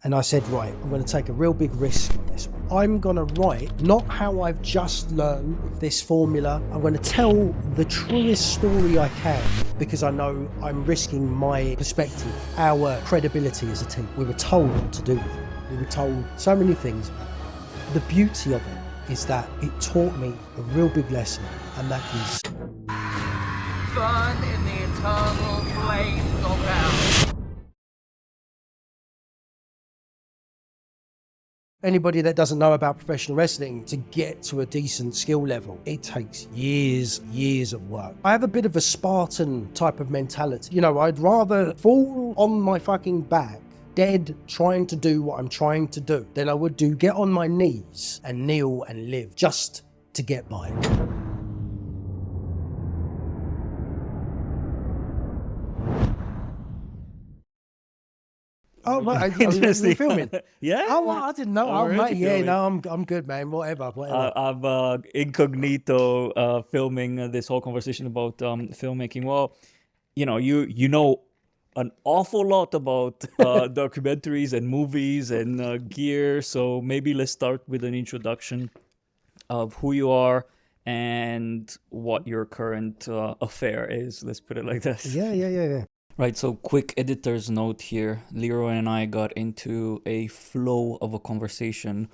And I said, right, I'm going to take a real big risk on this. I'm going to write not how I've just learned this formula. I'm going to tell the truest story I can because I know I'm risking my perspective, our credibility as a team. We were told what to do with it. We were told so many things. The beauty of it is that it taught me a real big lesson, and that is burn in the eternal flames of hell. Anybody that doesn't know about professional wrestling, to get to a decent skill level, it takes years of work. I have a bit of a Spartan type of mentality. You know, I'd rather fall on my fucking back, dead, trying to do what I'm trying to do, than I would do get on my knees and kneel and live just to get by. Oh, right. We're filming. Yeah. Oh, well, I didn't know. Oh, mate, yeah, no, I'm good, man. Whatever. I'm incognito filming this whole conversation about filmmaking. Well, you know an awful lot about documentaries and movies and gear. So maybe let's start with an introduction of who you are and what your current affair is. Let's put it like this. Yeah. Right, so quick editor's note here. Leroy and I got into a flow of a conversation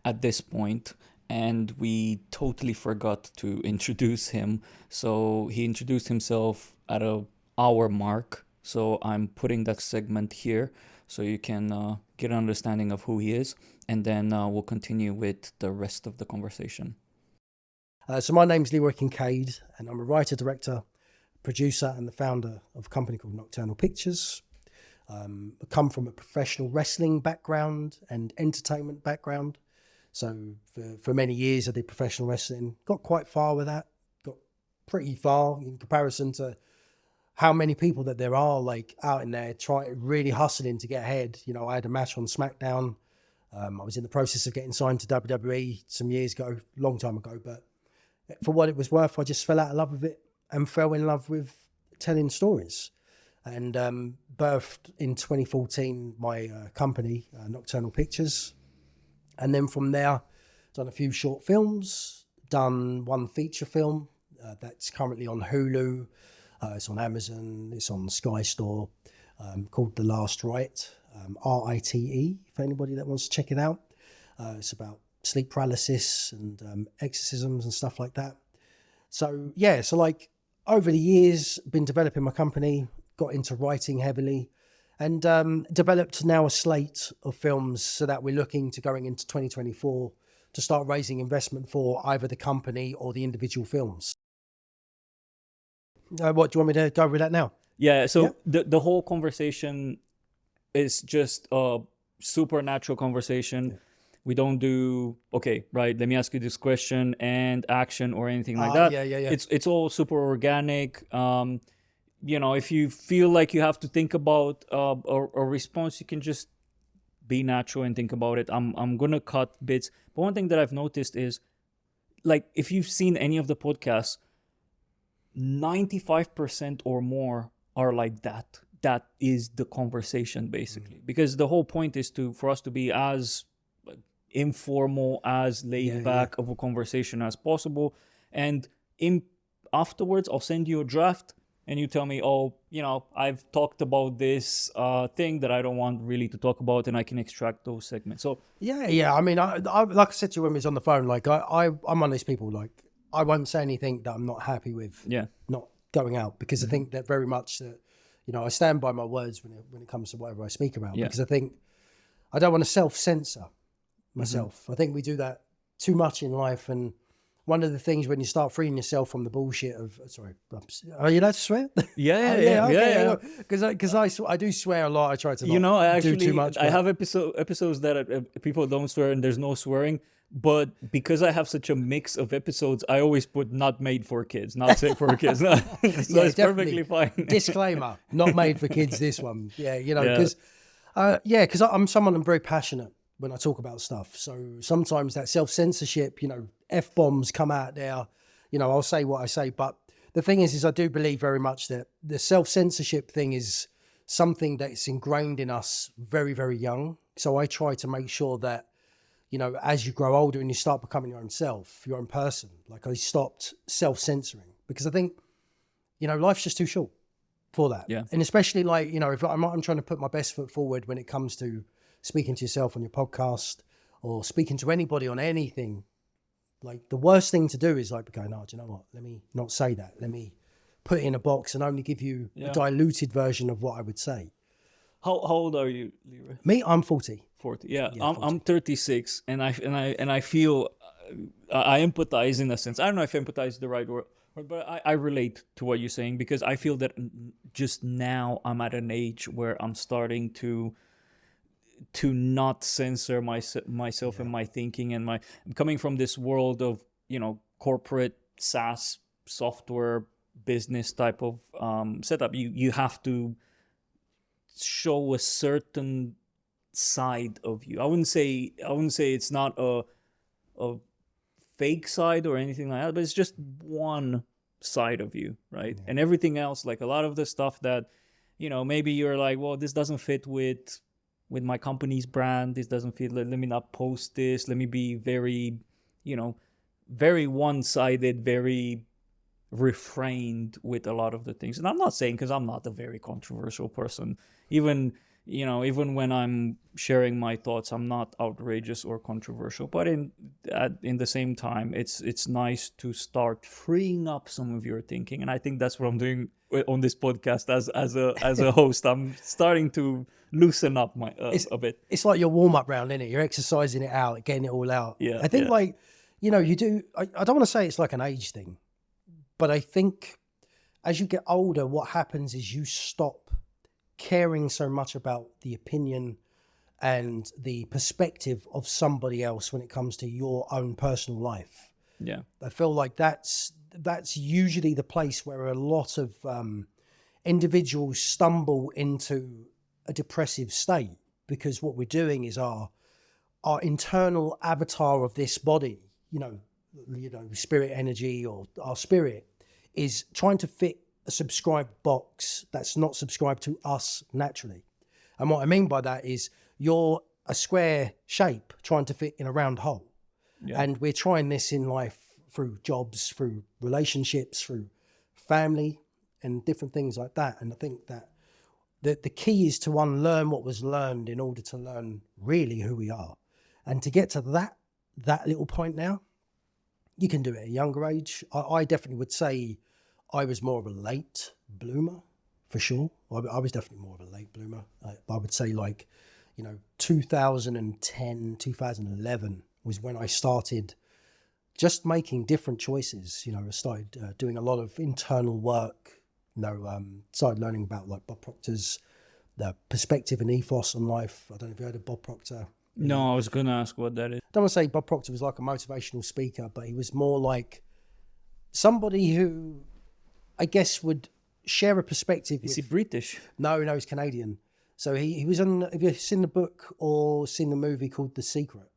at this point, and we totally forgot to introduce him. So he introduced himself at an hour mark. So I'm putting that segment here so you can get an understanding of who he is, and then we'll continue with the rest of the conversation. So my name's Leroy Kincaide, and I'm a writer, director, producer and the founder of a company called Nocturnal Pictures. I come from a professional wrestling background and entertainment background. So for many years I did professional wrestling, got quite far with that, got pretty far in comparison to how many people that there are like out in there really hustling to get ahead. You know, I had a match on SmackDown. I was in the process of getting signed to WWE some years ago, long time ago, but for what it was worth, I just fell out of love with it and fell in love with telling stories, and birthed in 2014 my company, Nocturnal Pictures. And then from there, done a few short films, done one feature film that's currently on Hulu. It's on Amazon, it's on Sky Store, called The Last Rite, RITE, if anybody that wants to check it out. It's about sleep paralysis and exorcisms and stuff like that. So yeah, so like over the years, been developing my company, got into writing heavily, and developed now a slate of films so that we're looking to going into 2024 to start raising investment for either the company or the individual films. What do you want me to go with that now? Yeah, so yeah. The whole conversation is just a supernatural conversation. Yeah. We don't do, okay, right, let me ask you this question and action or anything like that. Yeah. It's all super organic. You know, if you feel like you have to think about a response, you can just be natural and think about it. I'm going to cut bits. But one thing that I've noticed is, like, if you've seen any of the podcasts, 95% or more are like that. That is the conversation, basically. Because the whole point is for us to be as informal, as laid back of a conversation as possible, and afterwards I'll send you a draft and you tell me, oh, you know, I've talked about this thing that I don't want really to talk about, and I can extract those segments. So yeah, I mean, I like I said to you when we was on the phone, like I'm one of these people, like I won't say anything that I'm not happy with not going out, because I think that very much that, you know, I stand by my words when it comes to whatever I speak about, because I think I don't want to self-censor myself. I think we do that too much in life, and one of the things when you start freeing yourself from the bullshit of, sorry, are you allowed to swear? Yeah. Because I do swear a lot. I try to not, you know, I actually do too much. I have episodes that people don't swear and there's no swearing, but because I have such a mix of episodes, I always put not made for kids, not safe for kids. So it's perfectly fine. Disclaimer: not made for kids. This one, you know, because I'm someone, I'm very passionate when I talk about stuff. So sometimes that self-censorship, you know, F-bombs come out there, you know, I'll say what I say. But the thing is I do believe very much that the self-censorship thing is something that's ingrained in us very, very young. So I try to make sure that, as you grow older and you start becoming your own self, your own person, like I stopped self-censoring, because I think, life's just too short for that. Yeah. And especially if I'm trying to put my best foot forward when it comes to speaking to yourself on your podcast or speaking to anybody on anything, like the worst thing to do is like, go, no, do you know what? Let me not say that. Let me put it in a box and only give you a diluted version of what I would say. How old are you, Leroy? Me, I'm 40. 40. Yeah, Yeah, I'm 40. 36, and I feel I empathize in a sense. I don't know if empathize is the right word, but I relate to what you're saying, because I feel that just now I'm at an age where I'm starting to not censor myself and my thinking, and I'm coming from this world of corporate SaaS software business type of setup. You have to show a certain side of you. I wouldn't say it's not a fake side or anything like that, but it's just one side of you, right? Yeah. And everything else, like a lot of the stuff that maybe you're like, well, this doesn't fit with my company's brand, this doesn't fit, let me not post this, let me be very very one-sided, very refrained with a lot of the things. And I'm not saying, because I'm not a very controversial person, even when I'm sharing my thoughts, I'm not outrageous or controversial. But in the same time, it's nice to start freeing up some of your thinking, and I think that's what I'm doing on this podcast as a host. I'm starting to loosen up a bit. It's like your warm-up round, isn't it? You're exercising it out, getting it all out. Yeah, I think you do. I don't want to say it's like an age thing, but I think as you get older, what happens is you stop caring so much about the opinion and the perspective of somebody else when it comes to your own personal life. Yeah. I feel like that's usually the place where a lot of individuals stumble into a depressive state, because what we're doing is our internal avatar of this body, spirit energy, or our spirit, is trying to fit a subscribed box that's not subscribed to us naturally. And what I mean by that is you're a square shape trying to fit in a round hole. Yeah. And we're trying this in life through jobs, through relationships, through family, and different things like that. And I think that the key is to unlearn what was learned in order to learn really who we are. And to get to that little point now, you can do it at a younger age. I definitely would say I was more of a late bloomer, for sure. I was definitely more of a late bloomer. I would say 2010, 2011 was when I started just making different choices. I started doing a lot of internal work. Started learning about like Bob Proctor's the perspective and ethos on life. I don't know if you heard of Bob Proctor. No, I was going to ask what that is. I don't want to say Bob Proctor was like a motivational speaker, but he was more like somebody who I guess would share a perspective. Is he British? No, he's Canadian. So he was on, have you seen the book or seen the movie called The Secret?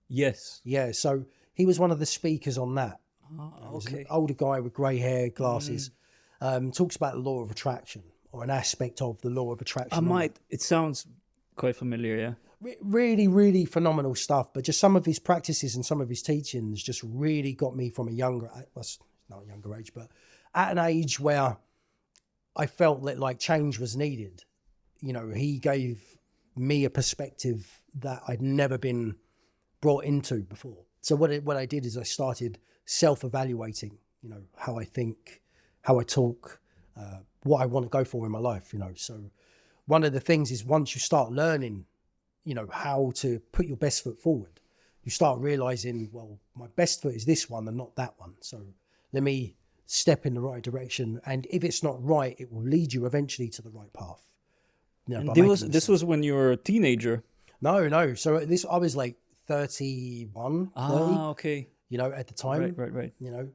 Yes. Yeah, so he was one of the speakers on that. Oh, He was okay. an older guy with grey hair, glasses. Talks about the law of attraction, or an aspect of the law of attraction. It sounds quite familiar, yeah. Really, really phenomenal stuff. But just some of his practices and some of his teachings just really got me from a younger, well, not a younger age, but at an age where I felt that like change was needed. He gave me a perspective that I'd never been brought into before. So what I did is I started self-evaluating, how I think, how I talk, what I want to go for in my life, So one of the things is once you start learning, how to put your best foot forward, you start realizing, well, my best foot is this one and not that one. So let me step in the right direction. And if it's not right, it will lead you eventually to the right path. And this was when you were a teenager? No. So I was like 31, 30, okay. At the time. Right. No,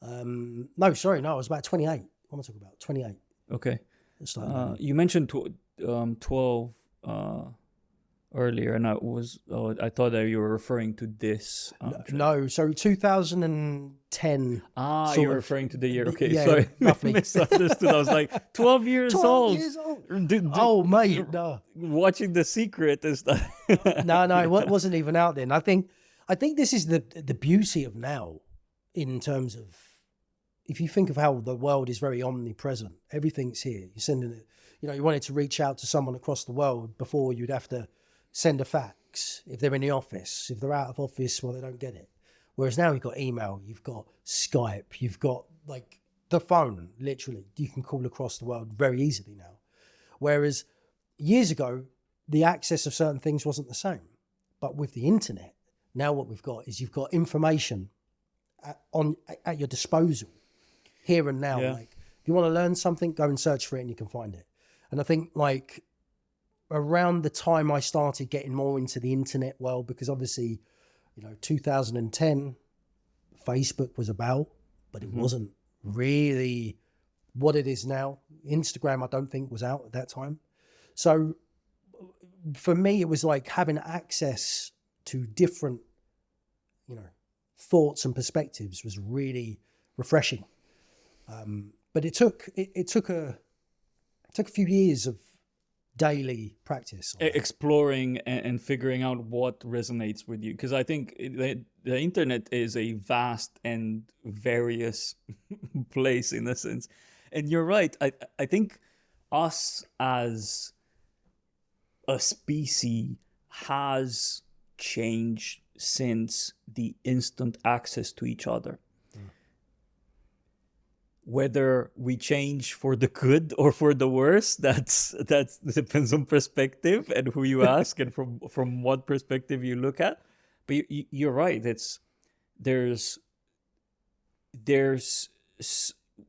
I was about 28. What am I talking about? 28. Okay. You mentioned 12 earlier, and I thought that you were referring to this. No, so 2010. You're sort of, referring to the year. Okay, yeah, sorry, roughly. misunderstood. I was like 12 years 12 old. years old. Dude, Oh, mate, no. watching The Secret and stuff. No, it wasn't even out then. I think this is the beauty of now, in terms of, if you think of how the world is very omnipresent, everything's here. You're sending it, you wanted to reach out to someone across the world before, you'd have to send a fax if they're in the office. If they're out of office, well, they don't get it. Whereas now you've got email, you've got Skype, you've got like the phone, literally. You can call across the world very easily now. Whereas years ago, the access of certain things wasn't the same. But with the internet, now what we've got is you've got information at your disposal here and now. Yeah. Like, if you want to learn something, go and search for it and you can find it. And I think like around the time I started getting more into the internet world, because obviously, 2010, Facebook was about, but it wasn't really what it is now. Instagram, I don't think, was out at that time. So for me, it was like having access to different, thoughts and perspectives was really refreshing. But it took a few years of daily practice, Exploring and figuring out what resonates with you, because I think the internet is a vast and various place in a sense. And you're right. I think us as a species has changed since the instant access to each other. Whether we change for the good or for the worse, that depends on perspective and who you ask and from what perspective you look at. But you're right.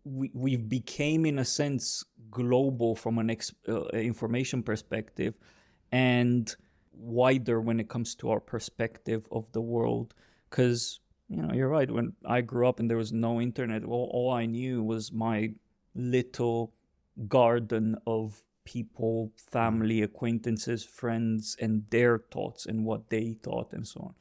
We became, in a sense, global from an information perspective, and wider when it comes to our perspective of the world. Because you're right. When I grew up and there was no internet, all I knew was my little garden of people, family, acquaintances, friends, and their thoughts and what they thought and so on.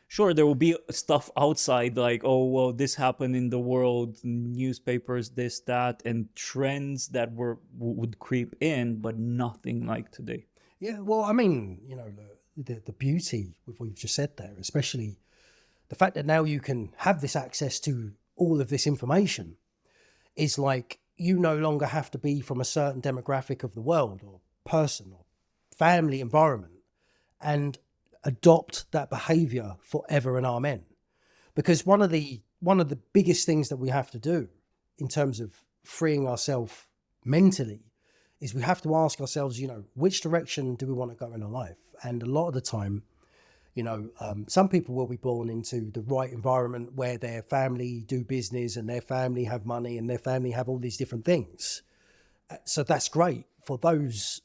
Sure, there will be stuff outside like, oh, well, this happened in the world, newspapers, this, that, and trends that would creep in, but nothing like today. Yeah, well, I mean, the beauty with what you've just said there, especially the fact that now you can have this access to all of this information, is like, you no longer have to be from a certain demographic of the world or person or family environment and adopt that behavior forever and amen. Because one of the biggest things that we have to do in terms of freeing ourselves mentally is we have to ask ourselves, which direction do we want to go in our life? And a lot of the time, some people will be born into the right environment where their family do business and their family have money and their family have all these different things. So that's great for those,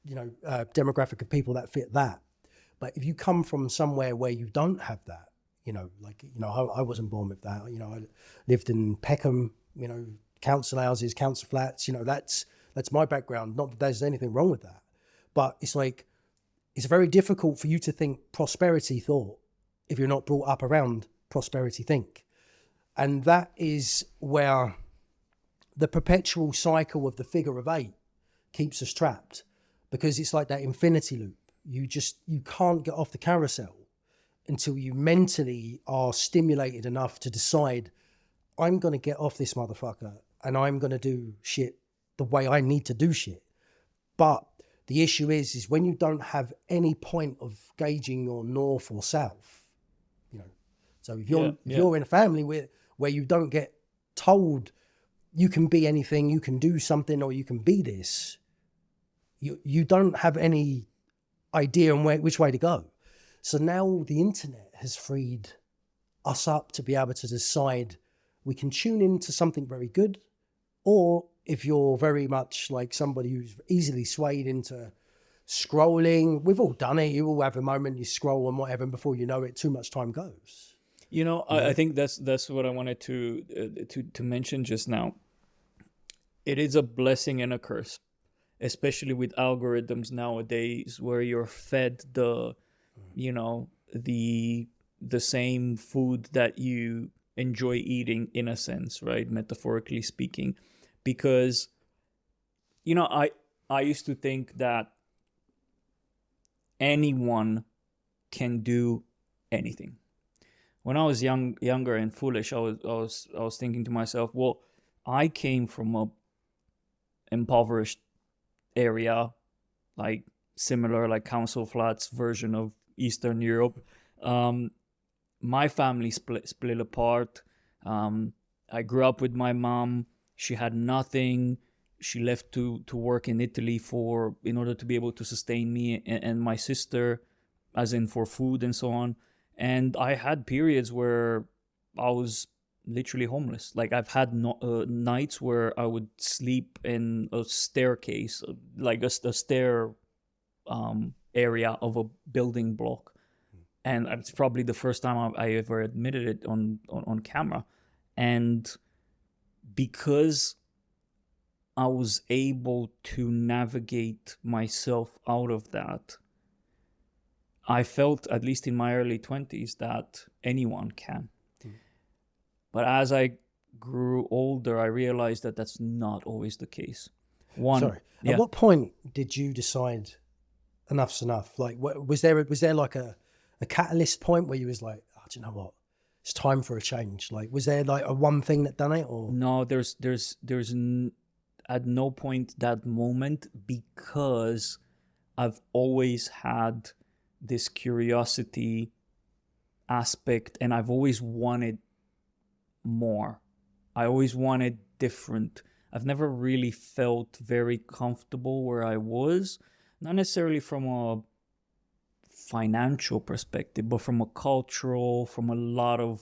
demographic of people that fit that. But if you come from somewhere where you don't have that, I wasn't born with that. I lived in Peckham, council houses, council flats, that's my background. Not that there's anything wrong with that, but it's like, it's very difficult for you to think prosperity thought if you're not brought up around prosperity think. And that is where the perpetual cycle of the figure of 8 keeps us trapped, because it's like that infinity loop. You can't get off the carousel until you mentally are stimulated enough to decide, I'm going to get off this motherfucker and I'm going to do shit the way I need to do shit. But the issue is when you don't have any point of gauging your north or south, so if you're in a family where you don't get told you can be anything, you can do something, or you can be this, you don't have any idea on which way to go. So now the internet has freed us up to be able to decide we can tune into something very good, or if you're very much like somebody who's easily swayed into scrolling, we've all done it. You all have a moment, you scroll and whatever, and before you know it, too much time goes. I think that's what I wanted to mention just now. It is a blessing and a curse. especially with algorithms nowadays, where you're fed the, you know, the same food that you enjoy eating, in a sense, right? Metaphorically speaking, because, you know, I used to think that anyone can do anything. When I was younger and foolish, I was thinking to myself, well, I came from a impoverished area, like similar, like council flats version of Eastern Europe. Um, my family split apart. I grew up with my mom. She had nothing. She left to work in Italy in order to be able to sustain me and my sister, as in for food and so on. And I had periods where I was literally homeless. Like I've had nights where I would sleep in a staircase, like a stair area of a building block. And it's probably the first time I ever admitted it on camera. And because I was able to navigate myself out of that, I felt, at least in my early 20s, that anyone can. But as I grew older, I realized that that's not always the case. At what point did you decide enough's enough? Like, was there like a catalyst point where you was like, oh, do you know what? It's time for a change. Like, was there like a one thing that done it, or no? There's at no point that moment, because I've always had this curiosity aspect, and I've always wanted more. I always wanted different. I've never really felt very comfortable where I was, not necessarily from a financial perspective, but from a cultural, from a lot of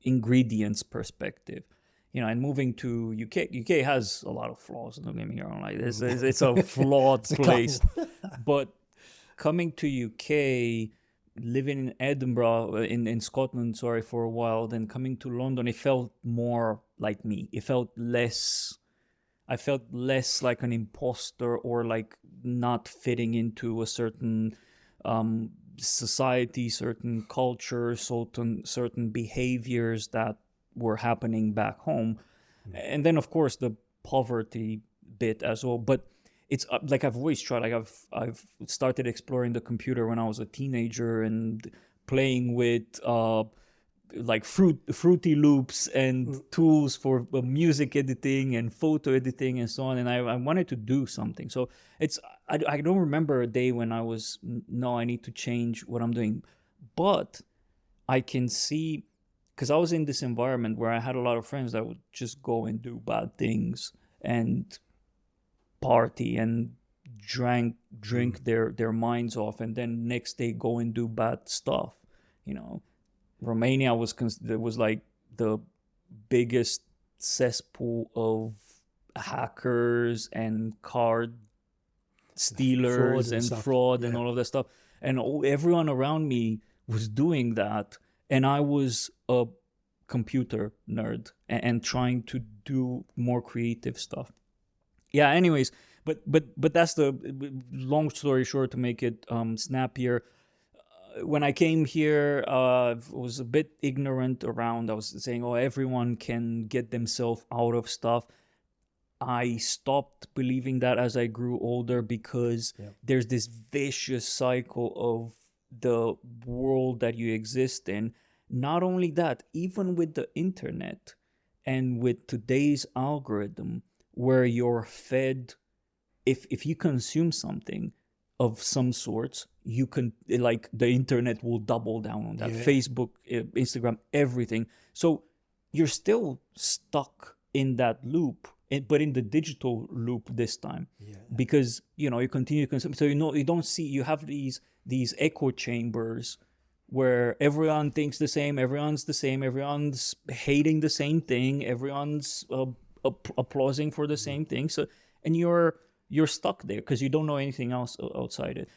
ingredients perspective. You know, and moving to UK has a lot of flaws. Don't get me wrong, like it's a flawed place. But coming to UK, living in Edinburgh, in Scotland, sorry, for a while, then coming to London, it felt more like me. It felt less. I felt less like an imposter, or like not fitting into a certain society, certain culture, certain behaviors that were happening back home. And then of course the poverty bit as well. But it's like I've always tried. Like I've started exploring the computer when I was a teenager and playing with like Fruity Loops and tools for music editing and photo editing and so on. And I wanted to do something. So I don't remember a day when I was, no, I need to change what I'm doing. But I can see, because I was in this environment where I had a lot of friends that would just go and do bad things and party and drink their minds off, and then next day go and do bad stuff. You know, Romania was like the biggest cesspool of hackers and card stealers and fraud and all of that stuff, and everyone around me was doing that, and I was a computer nerd and trying to do more creative stuff. Yeah, anyways, but that's the long story short, to make it snappier. When I came here, I was a bit ignorant around. I was saying, oh, everyone can get themselves out of stuff. I stopped believing that as I grew older, because there's this vicious cycle of the world that you exist in. Not only that, even with the internet and with today's algorithm, where you're fed, if you consume something of some sorts, you can, like, the internet will double down on that. Facebook, Instagram, everything. So you're still stuck in that loop, but in the digital loop this time, because you continue to consume. So you don't see, you have these echo chambers where everyone thinks the same, everyone's the same, everyone's hating the same thing, everyone's applauding for the same thing. So, and you're stuck there because you don't know anything else outside it.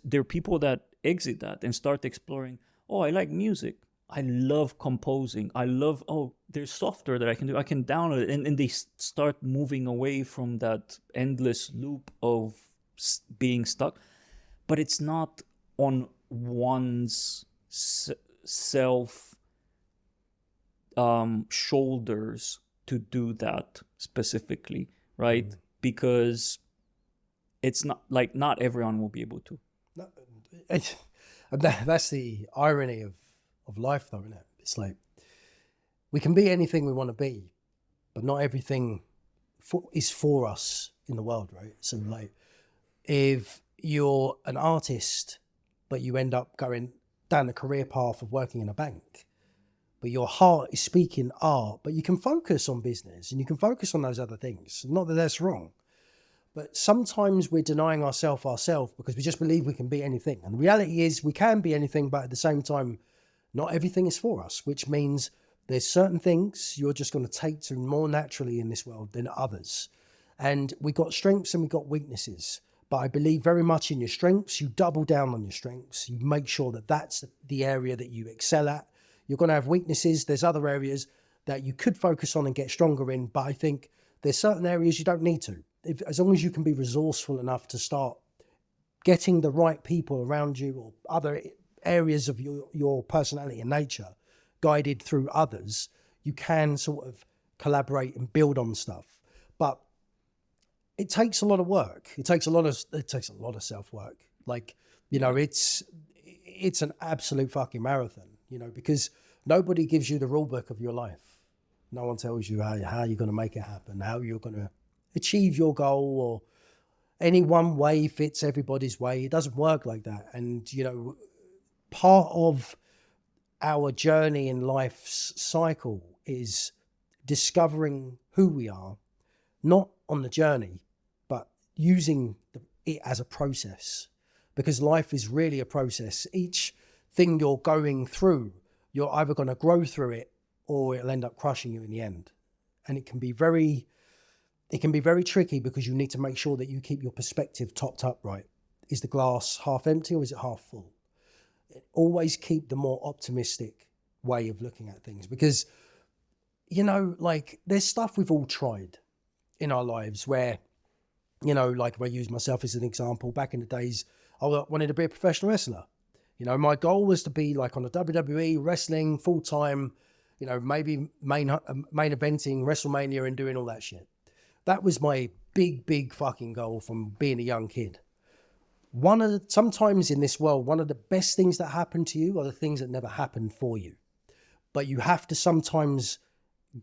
There are people that exit that and start exploring. Oh, I like music. I love composing. I love, oh, there's software that I can do. I can download it. And they start moving away from that endless loop of being stuck. But it's not on one's self shoulders to do that specifically, right? Because it's not like not everyone will be able to. No, that's the irony of life, though, isn't it? It's like we can be anything we want to be, but not everything is for us in the world, right? So, like, if you're an artist, but you end up going down the career path of working in a bank, but your heart is speaking art, but you can focus on business and you can focus on those other things. Not that that's wrong. But sometimes we're denying ourselves because we just believe we can be anything. And the reality is we can be anything, but at the same time, not everything is for us, which means there's certain things you're just going to take to more naturally in this world than others. And we got strengths and we got weaknesses. But I believe very much in your strengths. You double down on your strengths. You make sure that that's the area that you excel at. You're going to have weaknesses. There's other areas that you could focus on and get stronger in. But I think there's certain areas you don't need to. As long as you can be resourceful enough to start getting the right people around you or other areas of your personality and nature guided through others, you can sort of collaborate and build on stuff. But it takes a lot of work. It takes a lot of self-work. Like, you know, it's an absolute fucking marathon, you know, because nobody gives you the rule book of your life. No one tells you how you're going to make it happen, how you're going to achieve your goal, or any one way fits everybody's way. It doesn't work like that. And, you know, part of our journey in life's cycle is discovering who we are, not on the journey, but using it as a process, because life is really a process. Each thing you're going through, you're either going to grow through it or it'll end up crushing you in the end. And it can be very tricky because you need to make sure that you keep your perspective topped up right. Is the glass half empty or is it half full? Always keep the more optimistic way of looking at things, because, you know, like, there's stuff we've all tried in our lives where, you know, like if I use myself as an example, back in the days, I wanted to be a professional wrestler. You know, my goal was to be like on the WWE wrestling full time, you know, maybe main eventing WrestleMania and doing all that shit. That was my big fucking goal from being a young kid. Sometimes in this world, one of the best things that happen to you are the things that never happened for you. But you have to sometimes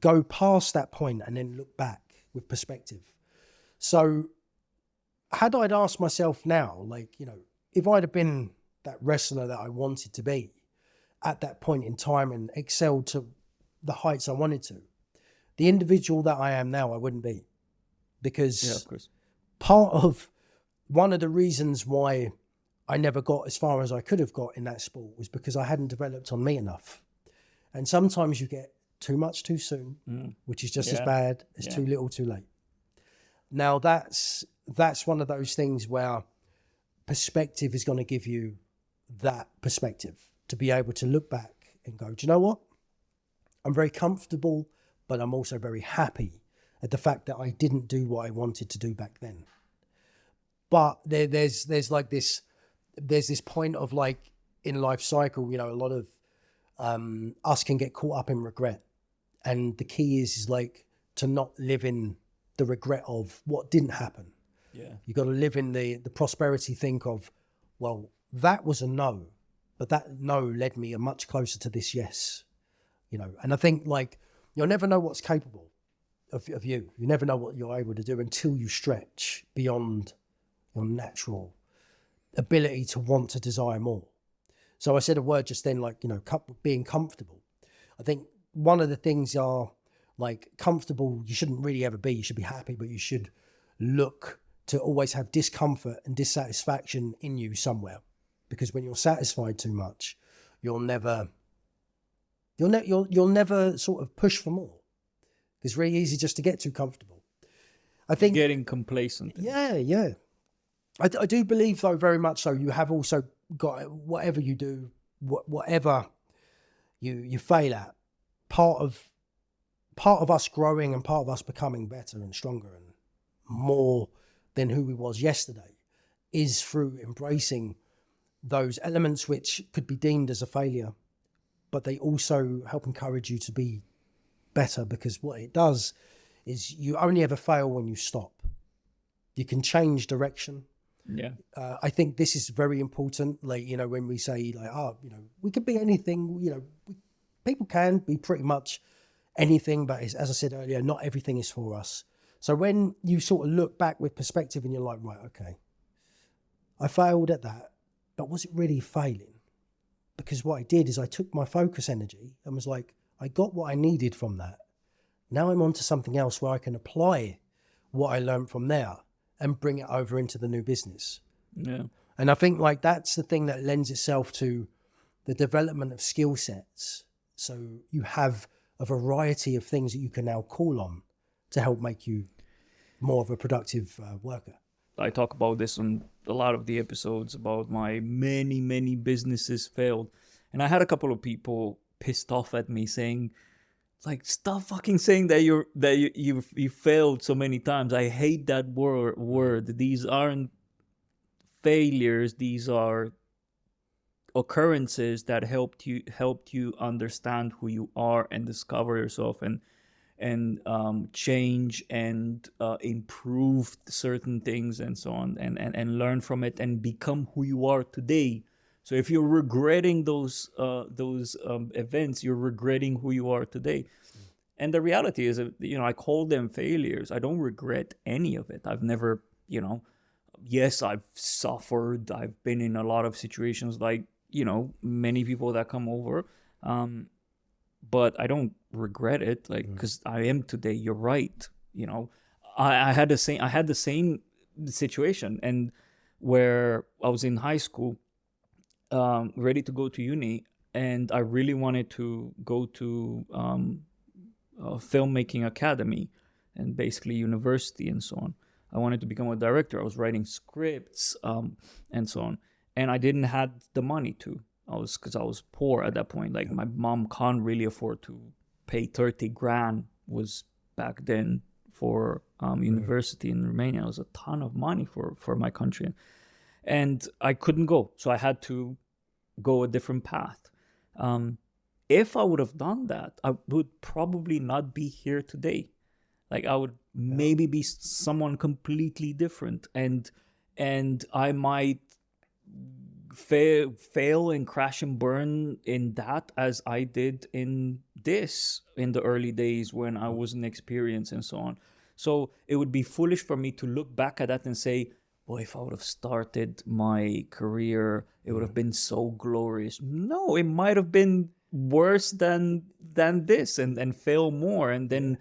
go past that point and then look back with perspective. So had I asked myself now, like, you know, if I'd have been that wrestler that I wanted to be at that point in time and excelled to the heights I wanted to, the individual that I am now, I wouldn't be. Because Yeah, of course. part of one of the reasons why I never got as far as I could have got in that sport was because I hadn't developed on me enough. And sometimes you get too much too soon, which is just as bad as too little too late. Now that's one of those things where perspective is going to give you that perspective to be able to look back and go, do you know what? I'm very comfortable, but I'm also very happy at the fact that I didn't do what I wanted to do back then. But there's this point of, like, in life cycle, you know, a lot of us can get caught up in regret. And the key is like to not live in the regret of what didn't happen. Yeah. You got to live in the prosperity think of, well, that was a no, but that no led me much closer to this yes. You know, and I think, like, you'll never know what's capable of you. You never know what you're able to do until you stretch beyond your natural ability to want to desire more. So I said a word just then, like, you know, being comfortable. I think one of the things are, like, comfortable, you shouldn't really ever be. You should be happy, but you should look to always have discomfort and dissatisfaction in you somewhere. Because when you're satisfied too much, you'll never sort of push for more. It's really easy just to get too comfortable. I think Getting complacent. Yeah. I do believe, though, very much so, you have also got, whatever you do, whatever you fail at, part of us growing and part of us becoming better and stronger and more than who we was yesterday is through embracing those elements which could be deemed as a failure, but they also help encourage you to be better, because what it does is you only ever fail when you stop. You can change direction. Yeah. I think this is very important. Like, you know, when we say like, oh, you know, we could be anything, you know, people can be pretty much anything, but as I said earlier, not everything is for us. So when you sort of look back with perspective and you're like, right, okay, I failed at that, but was it really failing? Because what I did is I took my focus energy and was like, I got what I needed from that. Now I'm on to something else where I can apply what I learned from there and bring it over into the new business. Yeah. And I think like that's the thing that lends itself to the development of skill sets. So you have a variety of things that you can now call on to help make you more of a productive worker. I talk about this on a lot of the episodes about my many businesses failed. And I had a couple of people pissed off at me saying, like, stop fucking saying that you failed so many times. I hate that word. These aren't failures. These are occurrences that helped you understand who you are and discover yourself and change and improve certain things and so on and learn from it and become who you are today. So if you're regretting those events, you're regretting who you are today. And the reality is, you know, I call them failures. I don't regret any of it. I've never, you know, yes, I've suffered. I've been in a lot of situations like, you know, many people that come over. But I don't regret it, like, because I am today. You're right. You know, I had the same situation, and where I was in high school, ready to go to uni, and I really wanted to go to a filmmaking academy and basically university and so on. I wanted to become a director. I was writing scripts and so on, and I didn't have the money to. Because I was poor at that point. Like, my mom can't really afford to pay 30 grand was back then for university in Romania. It was a ton of money for my country. And I couldn't go. So I had to go a different path. If I would have done that, I would probably not be here today. Like, I would maybe be someone completely different. And I might fail and crash and burn in that as I did in this in the early days when I wasn't experienced and so on. So it would be foolish for me to look back at that and say, boy, if I would have started my career, it would have been so glorious. No, it might have been worse than this and fail more and then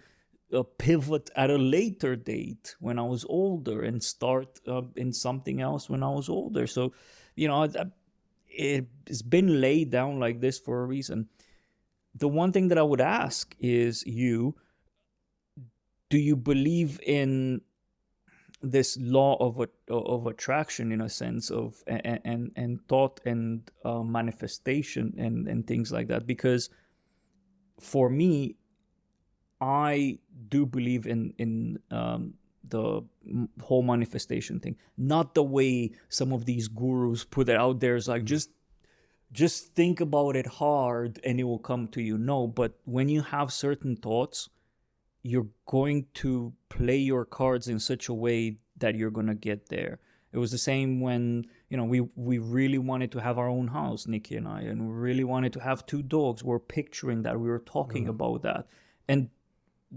pivot at a later date when I was older and start in something else when I was older. So, you know, it's been laid down like this for a reason. The one thing that I would ask is do you believe in this law of attraction, in a sense of and thought and manifestation and things like that? Because for me, I do believe in the whole manifestation thing, not the way some of these gurus put it out there. It's like, just think about it hard and it will come to you. No, but when you have certain thoughts, you're going to play your cards in such a way that you're going to get there. It was the same when, you know, we really wanted to have our own house, Nikki and I, and we really wanted to have 2 dogs. We're picturing that. We were talking about that. And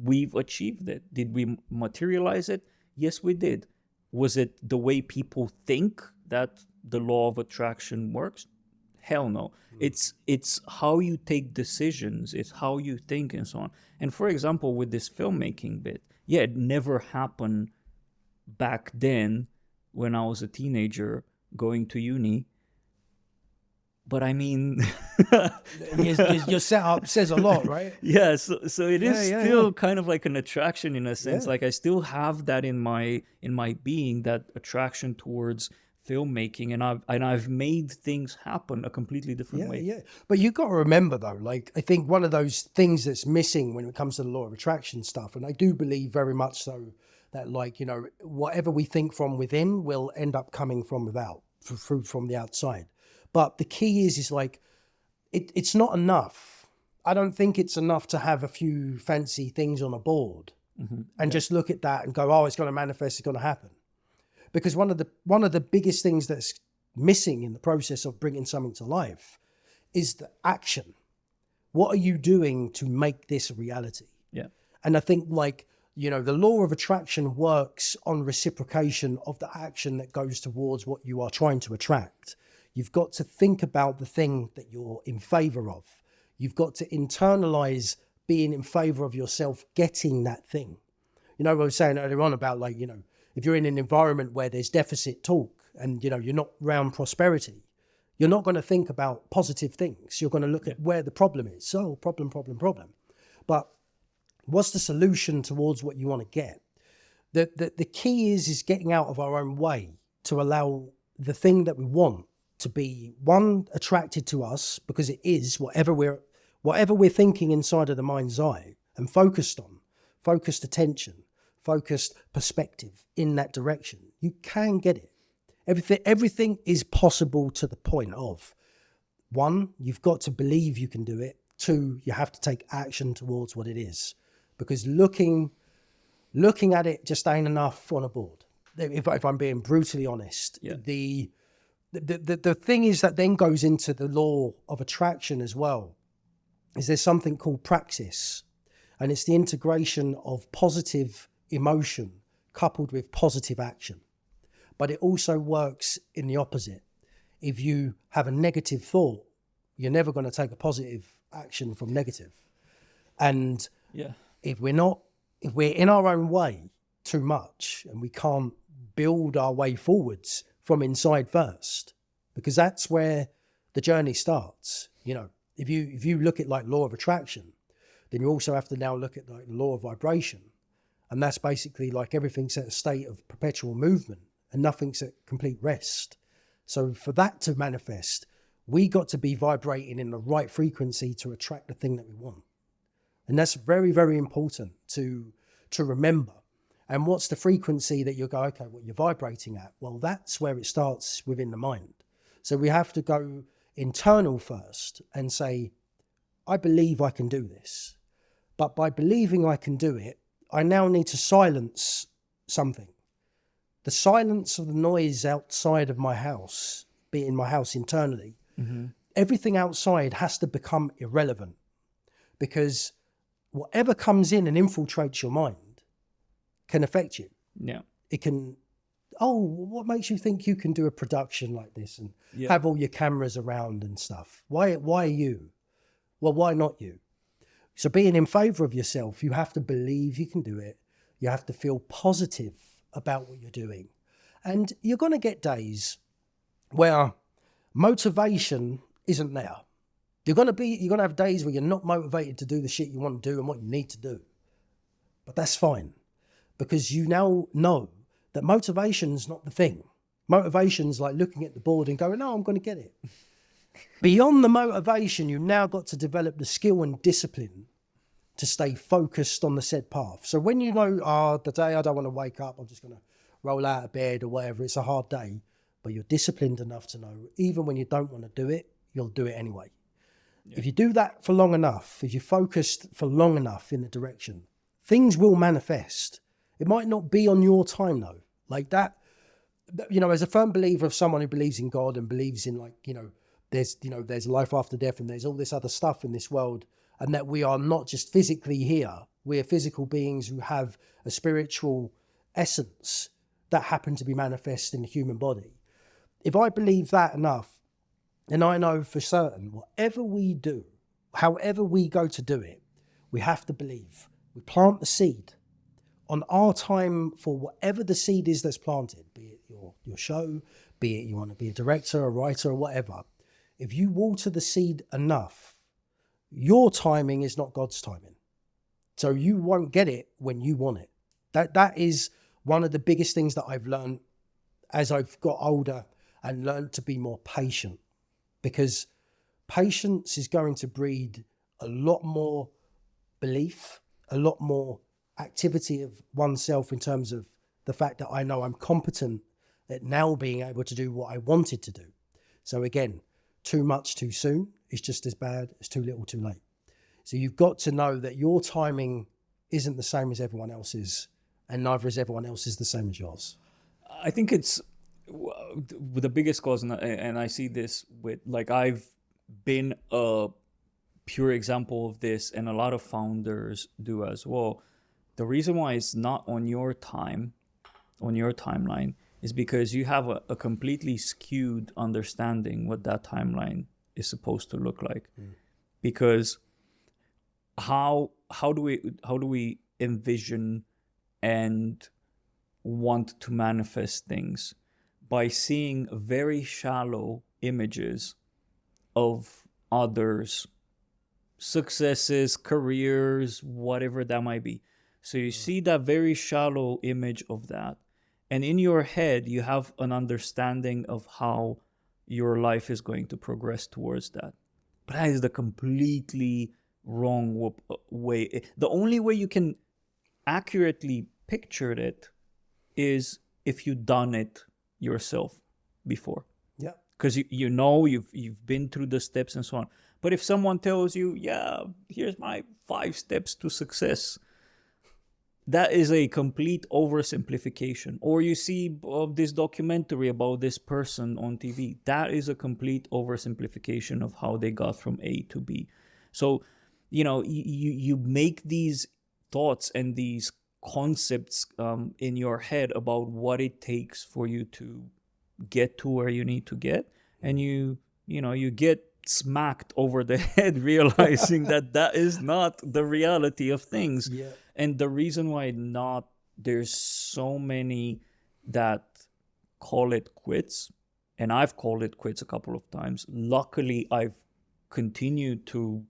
we've achieved it. Did we materialize it? Yes, we did. Was it the way people think that the law of attraction works? Hell no. It's how you take decisions. It's how you think and so on. And for example, with this filmmaking bit, yeah, it never happened back then when I was a teenager going to uni. But I mean, your setup says a lot, right? Yeah, so it is still kind of like an attraction in a sense. Like, I still have that in my being, that attraction towards filmmaking, and I've made things happen a completely different way. Yeah. But you've got to remember though, like I think one of those things that's missing when it comes to the law of attraction stuff, and I do believe very much so that like, you know, whatever we think from within will end up coming from without, from the outside. But the key is like, it's not enough. I don't think it's enough to have a few fancy things on a board and just look at that and go, oh, it's going to manifest, it's going to happen. Because one of the biggest things that's missing in the process of bringing something to life is the action. What are you doing to make this a reality? Yeah. And I think like, you know, the law of attraction works on reciprocation of the action that goes towards what you are trying to attract. You've got to think about the thing that you're in favor of. You've got to internalize being in favor of yourself getting that thing. You know, what I was saying earlier on about like, you know, if you're in an environment where there's deficit talk and, you know, you're not around prosperity, you're not going to think about positive things. You're going to look at where the problem is. So problem. But what's the solution towards what you want to get? The key is getting out of our own way to allow the thing that we want to be, one, attracted to us, because it is whatever we're thinking inside of the mind's eye and focused on, focused attention, focused perspective in that direction. You can get it. Everything is possible to the point of, one, you've got to believe you can do it. Two, you have to take action towards what it is, because looking at it just ain't enough on a board. If I'm being brutally honest, the thing is that then goes into the law of attraction as well, is there's something called praxis, and it's the integration of positive emotion coupled with positive action. But it also works in the opposite. If you have a negative thought, you're never going to take a positive action from negative. And if we're in our own way too much and we can't build our way forwards from inside first, because that's where the journey starts. You know, if you look at like law of attraction, then you also have to now look at like the law of vibration. And that's basically like everything's at a state of perpetual movement and nothing's at complete rest. So for that to manifest, we got to be vibrating in the right frequency to attract the thing that we want. And that's very, very important to remember. And what's the frequency that you go, okay, what you're vibrating at? Well, that's where it starts within the mind. So we have to go internal first and say, I believe I can do this. But by believing I can do it, I now need to silence something. The silence of the noise outside of my house, be it in my house internally, everything outside has to become irrelevant, because whatever comes in and infiltrates your mind can affect you. Yeah. It can, what makes you think you can do a production like this and have all your cameras around and stuff? Why you? Well, why not you? So being in favor of yourself, you have to believe you can do it. You have to feel positive about what you're doing. And you're going to get days where motivation isn't there. You're going to have days where you're not motivated to do the shit you want to do and what you need to do. But that's fine, because you now know that motivation's not the thing. Motivation's like looking at the board and going, no, I'm going to get it. Beyond the motivation, you now got to develop the skill and discipline to stay focused on the said path. So when you know, the day I don't want to wake up, I'm just going to roll out of bed or whatever, it's a hard day, but you're disciplined enough to know, even when you don't want to do it, you'll do it anyway. Yeah. If you do that for long enough, if you're focused for long enough in the direction, things will manifest. It might not be on your time though. Like that, you know, as a firm believer of someone who believes in God and believes in like, there's life after death and there's all this other stuff in this world, and that we are not just physically here. We're physical beings who have a spiritual essence that happen to be manifest in the human body. If I believe that enough, then I know for certain whatever we do, however we go to do it, we have to believe. We plant the seed on our time for whatever the seed is that's planted, be it your show, be it you want to be a director, a writer, or whatever. If you water the seed enough, your timing is not God's timing. So you won't get it when you want it. That is one of the biggest things that I've learned as I've got older and learn to be more patient, because patience is going to breed a lot more belief, a lot more activity of oneself in terms of the fact that I know I'm competent at now being able to do what I wanted to do. So again, too much too soon is just as bad as too little too late. So you've got to know that your timing isn't the same as everyone else's, and neither is everyone else's the same as yours. I think it's the biggest cause, and I see this with, like, I've been a pure example of this, and a lot of founders do as well. The reason why it's not on your timeline, is because you have a completely skewed understanding what that timeline is supposed to look like. Because how do we envision and want to manifest things? By seeing very shallow images of others' successes, careers, whatever that might be. So you see that very shallow image of that, and in your head you have an understanding of how your life is going to progress towards that. But that is the completely wrong way. The only way you can accurately picture it is if you've done it yourself before. Yeah. Because you've been through the steps and so on. But if someone tells you, yeah, here's my 5 steps to success, that is a complete oversimplification. Or you see this documentary about this person on TV, that is a complete oversimplification of how they got from A to B. So, you make these thoughts and these concepts in your head about what it takes for you to get to where you need to get, and you get smacked over the head realizing that is not the reality of things. Yeah. And the reason why there's so many that call it quits, and I've called it quits a couple of times. Luckily, I've continued to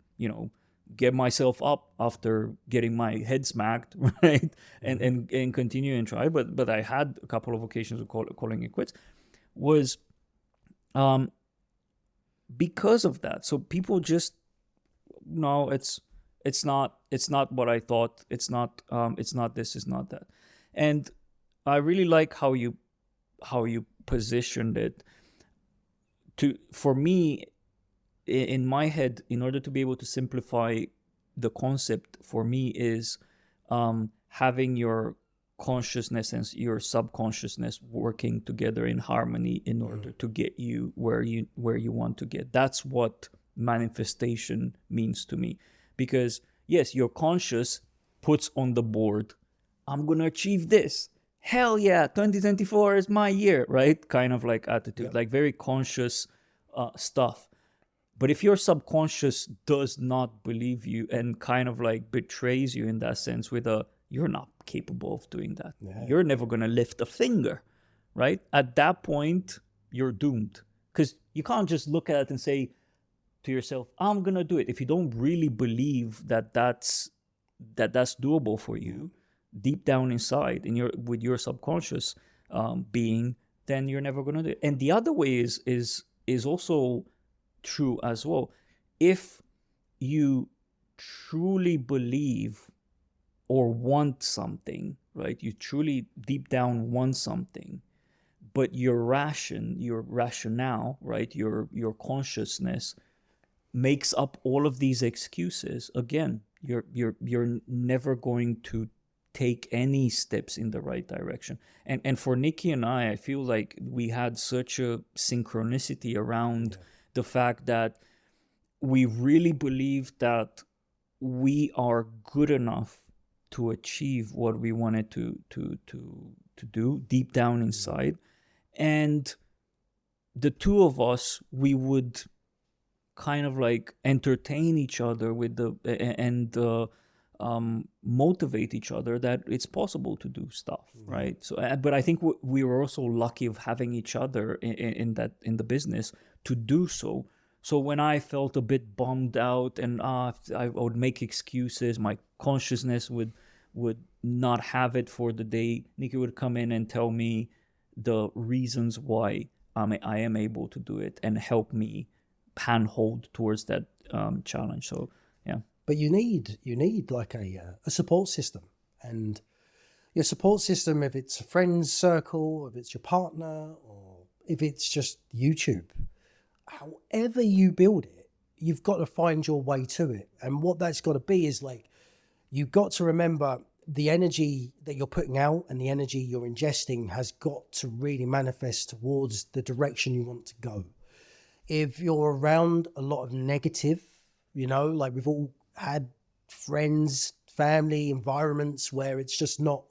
get myself up after getting my head smacked, right? And continue and try. But I had a couple of occasions of calling it quits, was because of that. So people just, no, it's not what I thought. It's not this, it's not that. And I really like how you positioned it. For me, in my head, in order to be able to simplify the concept for me, is having your consciousness and your subconsciousness working together in harmony in order to get you where you want to get. That's what manifestation means to me. Because yes, your conscious puts on the board, I'm gonna achieve this, hell yeah, 2024 is my year, right? Kind of like attitude. Like very conscious stuff. But if your subconscious does not believe you and kind of like betrays you in that sense with you're not capable of doing that. Yeah. You're never going to lift a finger, right? At that point, you're doomed. Because you can't just look at it and say to yourself, I'm going to do it. If you don't really believe that's doable for you, deep down inside, with your subconscious being, then you're never going to do it. And the other way is also true as well. If you truly believe or want something, right? You truly deep down want something, but your rationale, right? Your consciousness makes up all of these excuses. Again, you're never going to take any steps in the right direction. And for Nikki and I feel like we had such a synchronicity around the fact that we really believe that we are good enough to achieve what we wanted to do deep down inside. And the two of us, we would kind of like entertain each other with motivate each other that it's possible to do stuff, right? So, but I think we were also lucky of having each other in the business to do so. So when I felt a bit bummed out and I would make excuses, my consciousness would not have it for the day, Nikki would come in and tell me the reasons why I am able to do it and help me handhold towards that challenge. So yeah. But you need like a support system, and your support system, if it's a friend's circle, if it's your partner, or if it's just YouTube, however you build it, you've got to find your way to it. And what that's got to be is like, you've got to remember the energy that you're putting out and the energy you're ingesting has got to really manifest towards the direction you want to go. If you're around a lot of negative, like we've all had friends, family, environments where it's just not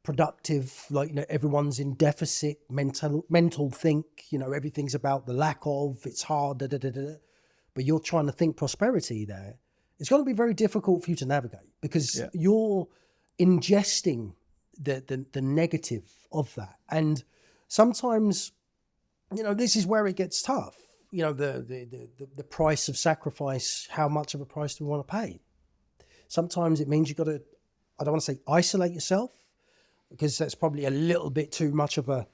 productive, like, everyone's in deficit mental think, everything's about the lack of, it's hard, but you're trying to think prosperity there. It's going to be very difficult for you to navigate because you're ingesting the negative of that. And sometimes, this is where it gets tough. The price of sacrifice, how much of a price do we want to pay? Sometimes it means you've got to, I don't want to say isolate yourself, because that's probably a little bit too much of a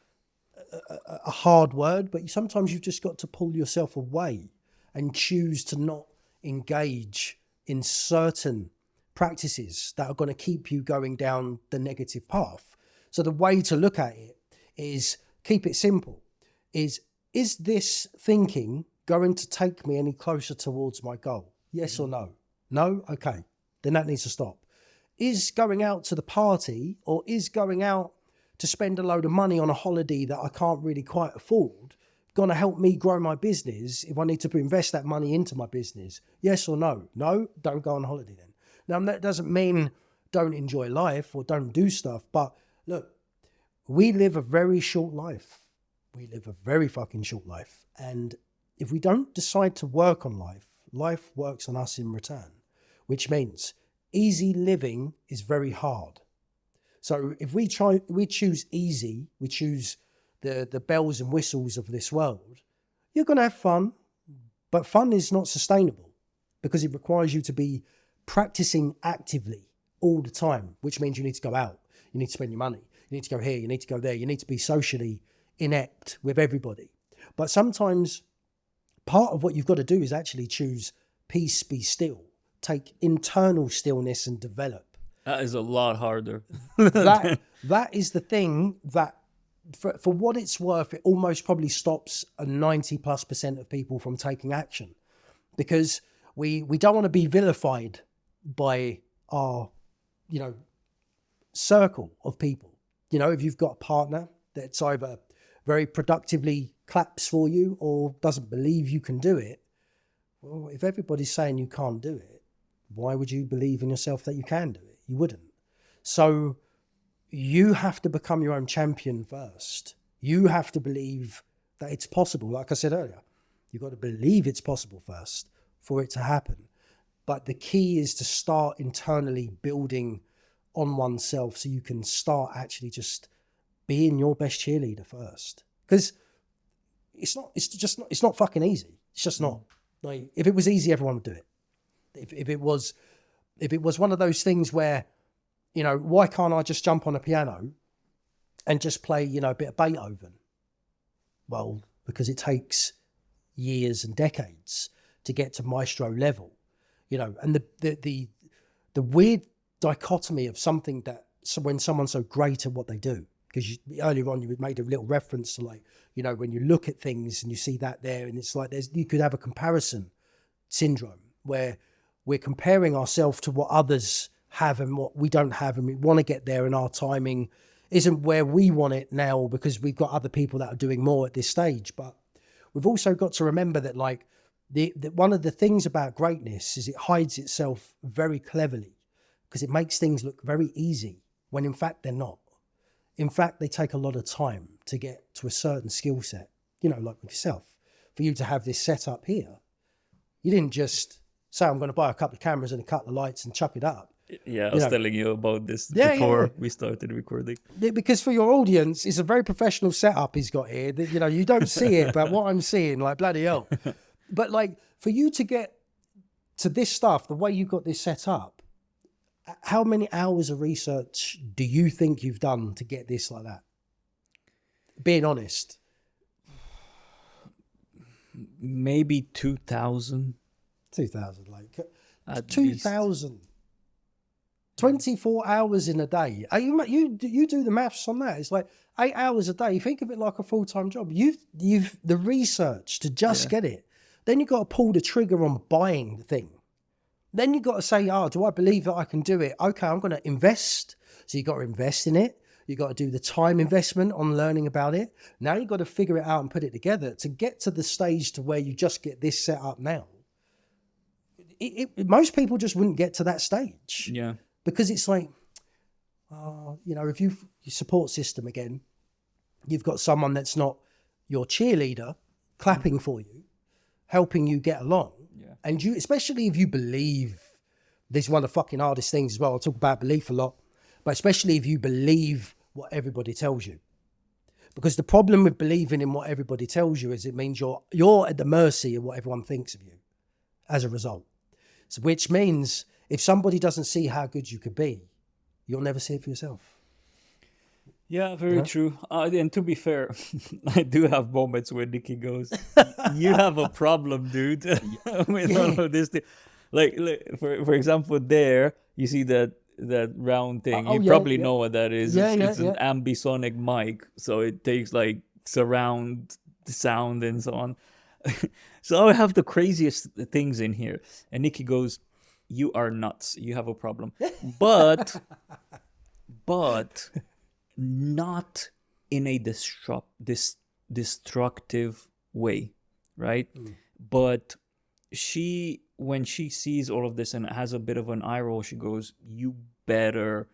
hard word, but sometimes you've just got to pull yourself away and choose to not engage in certain practices that are going to keep you going down the negative path. So the way to look at it is, keep it simple, is this thinking going to take me any closer towards my goal? Yes or no? No? Okay. Then that needs to stop. Is going out to the party, or is going out to spend a load of money on a holiday that I can't really quite afford, going to help me grow my business if I need to invest that money into my business? Yes or no? No? Don't go on holiday then. Now, that doesn't mean don't enjoy life or don't do stuff, but look, we live a very short life. We live a very fucking short life. And if we don't decide to work on life, life works on us in return, which means easy living is very hard. So if we choose easy, we choose the bells and whistles of this world, you're going to have fun, but fun is not sustainable because it requires you to be practicing actively all the time, which means you need to go out, you need to spend your money, you need to go here, you need to go there, you need to be socially inept with everybody. But sometimes part of what you've got to do is actually choose peace, be still, take internal stillness and develop. That is a lot harder. that is the thing that, for what it's worth, it almost probably stops a 90+% of people from taking action, because we don't want to be vilified by our, circle of people. If you've got a partner that's either very productively claps for you or doesn't believe you can do it, well, if everybody's saying you can't do it, why would you believe in yourself that you can do it? You wouldn't. So you have to become your own champion first. You have to believe that it's possible. Like I said earlier, you've got to believe it's possible first for it to happen. But the key is to start internally building on oneself so you can start actually just being your best cheerleader first. Because it's not fucking easy. It's just not. Like, if it was easy, everyone would do it. If it was one of those things where, why can't I just jump on a piano and just play, a bit of Beethoven? Well, because it takes years and decades to get to maestro level, and the weird dichotomy of something that, when someone's so great at what they do, because earlier on you made a little reference to, like, when you look at things and you see that there, and it's like you could have a comparison syndrome where we're comparing ourselves to what others have and what we don't have, and we want to get there, and our timing isn't where we want it now because we've got other people that are doing more at this stage. But we've also got to remember that, like, one of the things about greatness is it hides itself very cleverly, because it makes things look very easy when in fact they're not. In fact, they take a lot of time to get to a certain skill set, like with yourself. For you to have this setup here, you didn't just say, I'm going to buy a couple of cameras and a couple of lights and chuck it up. Yeah, I was telling you about this before we started recording. Yeah, because for your audience, it's a very professional setup he's got here. That, you don't see it, but what I'm seeing, like, bloody hell. But, like, for you to get to this stuff, the way you got this set up, how many hours of research do you think you've done to get this like that? Being honest. maybe 2,000 2,000, like at 2,000. 24 hours in a day. You do the maths on that. It's like 8 hours a day. Think of it like a full-time job. You've the research to just get it. Then you've got to pull the trigger on buying the thing. Then you've got to say, do I believe that I can do it? Okay, I'm going to invest. So you've got to invest in it. You've got to do the time investment on learning about it. Now you've got to figure it out and put it together to get to the stage to where you just get this set up now. Most people just wouldn't get to that stage. Yeah. Because it's like, if your support system again, you've got someone that's not your cheerleader clapping for you, helping you get along. Yeah. And you, especially if you believe, this is one of the fucking hardest things as well. I talk about belief a lot, but especially if you believe what everybody tells you. Because the problem with believing in what everybody tells you is it means you're at the mercy of what everyone thinks of you as a result. So, which means if somebody doesn't see how good you could be, you'll never see it for yourself. Yeah, very true. And to be fair, I do have moments where Nikki goes, "You have a problem, dude," with all of this thing. Like for example, there you see that round thing. You probably know what that is. It's an ambisonic mic, so it takes like surround sound and so on. So I have the craziest things in here, and Nikki goes, "You are nuts. You have a problem." But not in a destructive way, right? But when she sees all of this and has a bit of an eye roll, she goes, "You better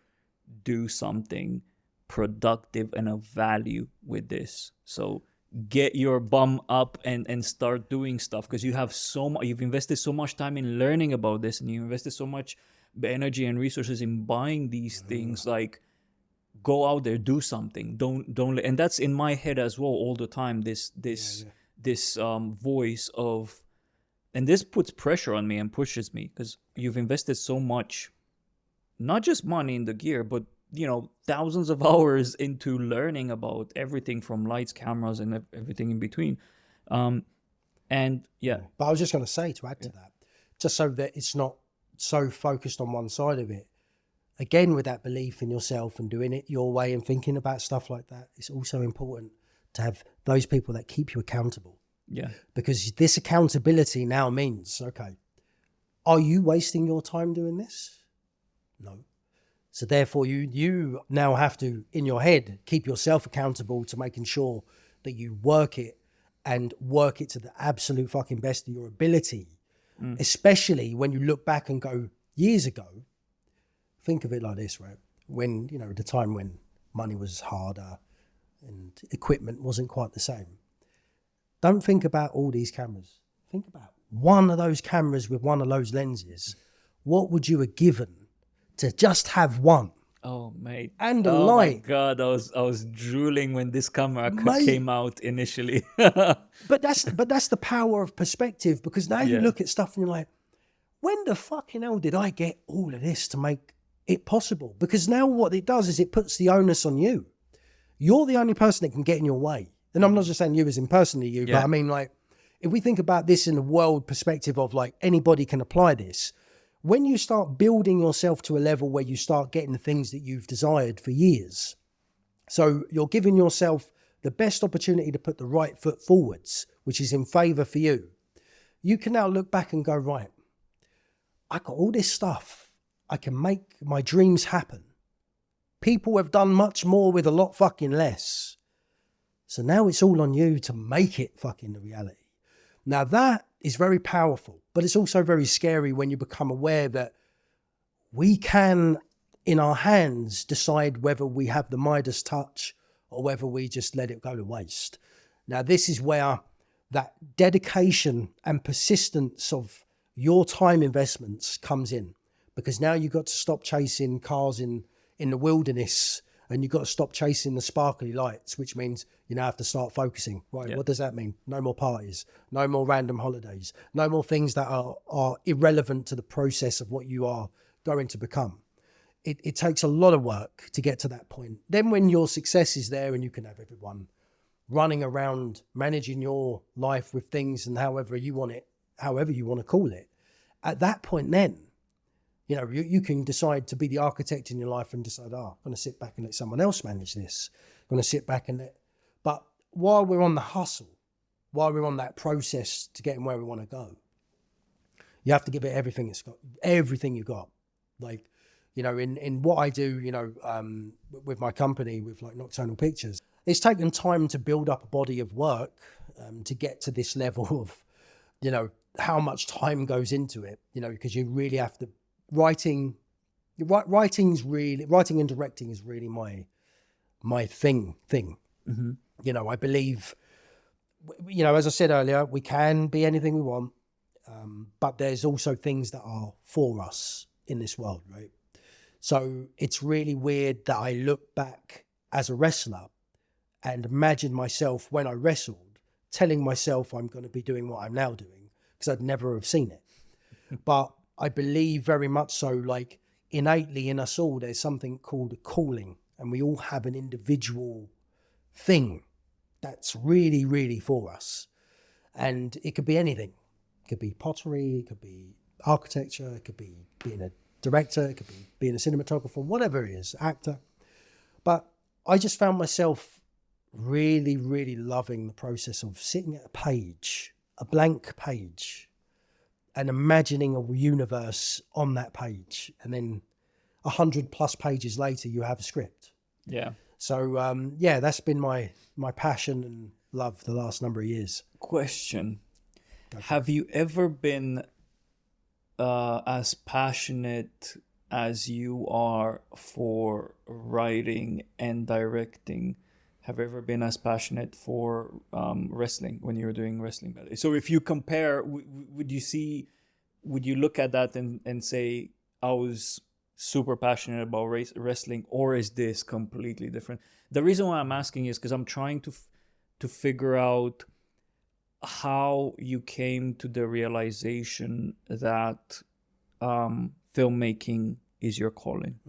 do something productive and of value with this. So get your bum up and start doing stuff, because you've invested so much time in learning about this, and you invested so much energy and resources in buying these things. Like, go out there, do something. Don't and that's in my head as well all the time, this voice of, and this puts pressure on me and pushes me, because you've invested so much, not just money in the gear, but thousands of hours into learning about everything from lights, cameras, and everything in between. And yeah. But I was just going to say, to add to that, just so that it's not so focused on one side of it, again, with that belief in yourself and doing it your way and thinking about stuff like that, it's also important to have those people that keep you accountable. Yeah. Because this accountability now means, okay, are you wasting your time doing this? No. So therefore, you now have to, in your head, keep yourself accountable to making sure that you work it to the absolute fucking best of your ability. Especially when you look back and go, years ago, think of it like this, right? When, the time when money was harder and equipment wasn't quite the same. Don't think about all these cameras. Think about one of those cameras with one of those lenses. What would you have given to just have one? Oh, mate. And a light. My God, I was drooling when this camera came out initially. But that's the power of perspective, because now you look at stuff and you're like, when the fucking hell did I get all of this to make it possible? Because now what it does is it puts the onus on you. You're the only person that can get in your way. And I'm not just saying you as in personally you, but I mean, like, if we think about this in a world perspective of like anybody can apply this, when you start building yourself to a level where you start getting the things that you've desired for years, so you're giving yourself the best opportunity to put the right foot forwards, which is in favor for you, you can now look back and go, right, I got all this stuff. I can make my dreams happen. People have done much more with a lot fucking less. So now it's all on you to make it fucking a reality. Now that is very powerful, but it's also very scary when you become aware that we can, in our hands, decide whether we have the Midas touch or whether we just let it go to waste. Now this is where that dedication and persistence of your time investments comes in, because now you've got to stop chasing cars in the wilderness, and you've got to stop chasing the sparkly lights, which means you now have to start focusing. Right, What does that mean? No more parties, no more random holidays, no more things that are irrelevant to the process of what you are going to become. It takes a lot of work to get to that point. Then when your success is there and you can have everyone running around managing your life with things and however you want to call it. At that point then, you know, you can decide to be the architect in your life and decide, I'm going to sit back and let someone else manage this. I'm going to sit back and but while we're on the hustle, while we're on that process to getting where we want to go, you have to give it everything you got. Like, you know, in what I do, you know, with my company, with like Nocturnal Pictures, it's taken time to build up a body of work to get to this level of, you know, how much time goes into it, you know, because you really have to, writing and directing is really my thing. Mm-hmm. You know, I believe, you know, as I said earlier, we can be anything we want, but there's also things that are for us in this world, right? So it's really weird that I look back as a wrestler and imagine myself when I wrestled, telling myself I'm going to be doing what I'm now doing, because I'd never have seen it. But I believe very much so, like innately in us all, there's something called a calling, and we all have an individual thing that's really, really for us. And it could be anything. It could be pottery, it could be architecture, it could be being a director, it could be being a cinematographer, whatever it is, actor. But I just found myself really, really loving the process of sitting at a page, a blank page, and imagining a universe on that page. And then 100+ pages later, you have a script. Yeah. So, yeah, that's been my passion and love the last number of years. Question. Have you ever been as passionate as you are for writing and directing? Have you ever been as passionate for wrestling when you were doing wrestling ballet? So if you compare, would you look at that and say, I was super passionate about wrestling, or is this completely different? The reason why I'm asking is because I'm trying to figure out how you came to the realization that filmmaking is your calling.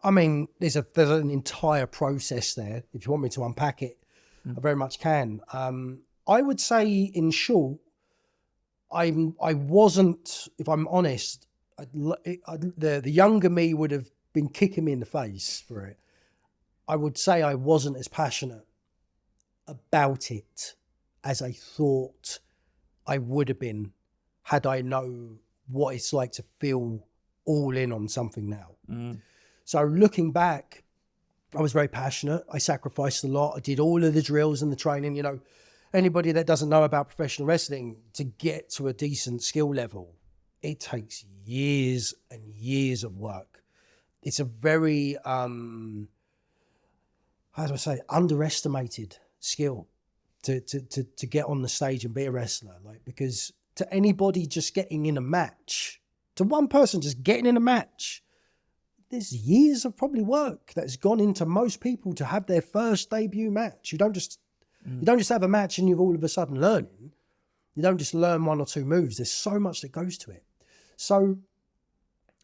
I mean, there's an entire process there. If you want me to unpack it, I very much can. I would say, in short, I wasn't, if I'm honest, the younger me would have been kicking me in the face for it. I would say I wasn't as passionate about it as I thought I would have been had I known what it's like to feel all in on something now. So looking back, I was very passionate. I sacrificed a lot. I did all of the drills and the training. You know, anybody that doesn't know about professional wrestling, to get to a decent skill level, it takes years and years of work. It's a very, how do I say, underestimated skill to get on the stage and be a wrestler. Like, because to anybody just getting in a match, to one person just getting in a match, there's years of probably work that's gone into most people to have their first debut match. You don't just have a match and you've all of a sudden learning. You don't just learn one or two moves. There's so much that goes to it. So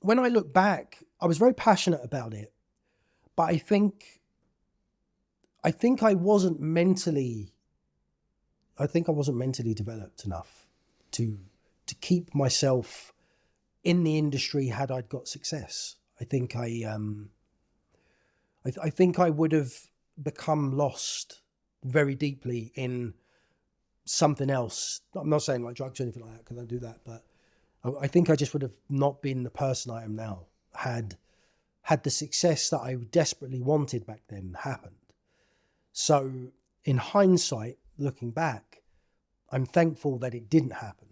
when I look back, I was very passionate about it, but I think I wasn't mentally developed enough to keep myself in the industry had I got success. I think I think I would have become lost very deeply in something else. I'm not saying like drugs or anything like that, because I don't do that, but I think I just would have not been the person I am now had the success that I desperately wanted back then happened. So in hindsight, looking back, I'm thankful that it didn't happen,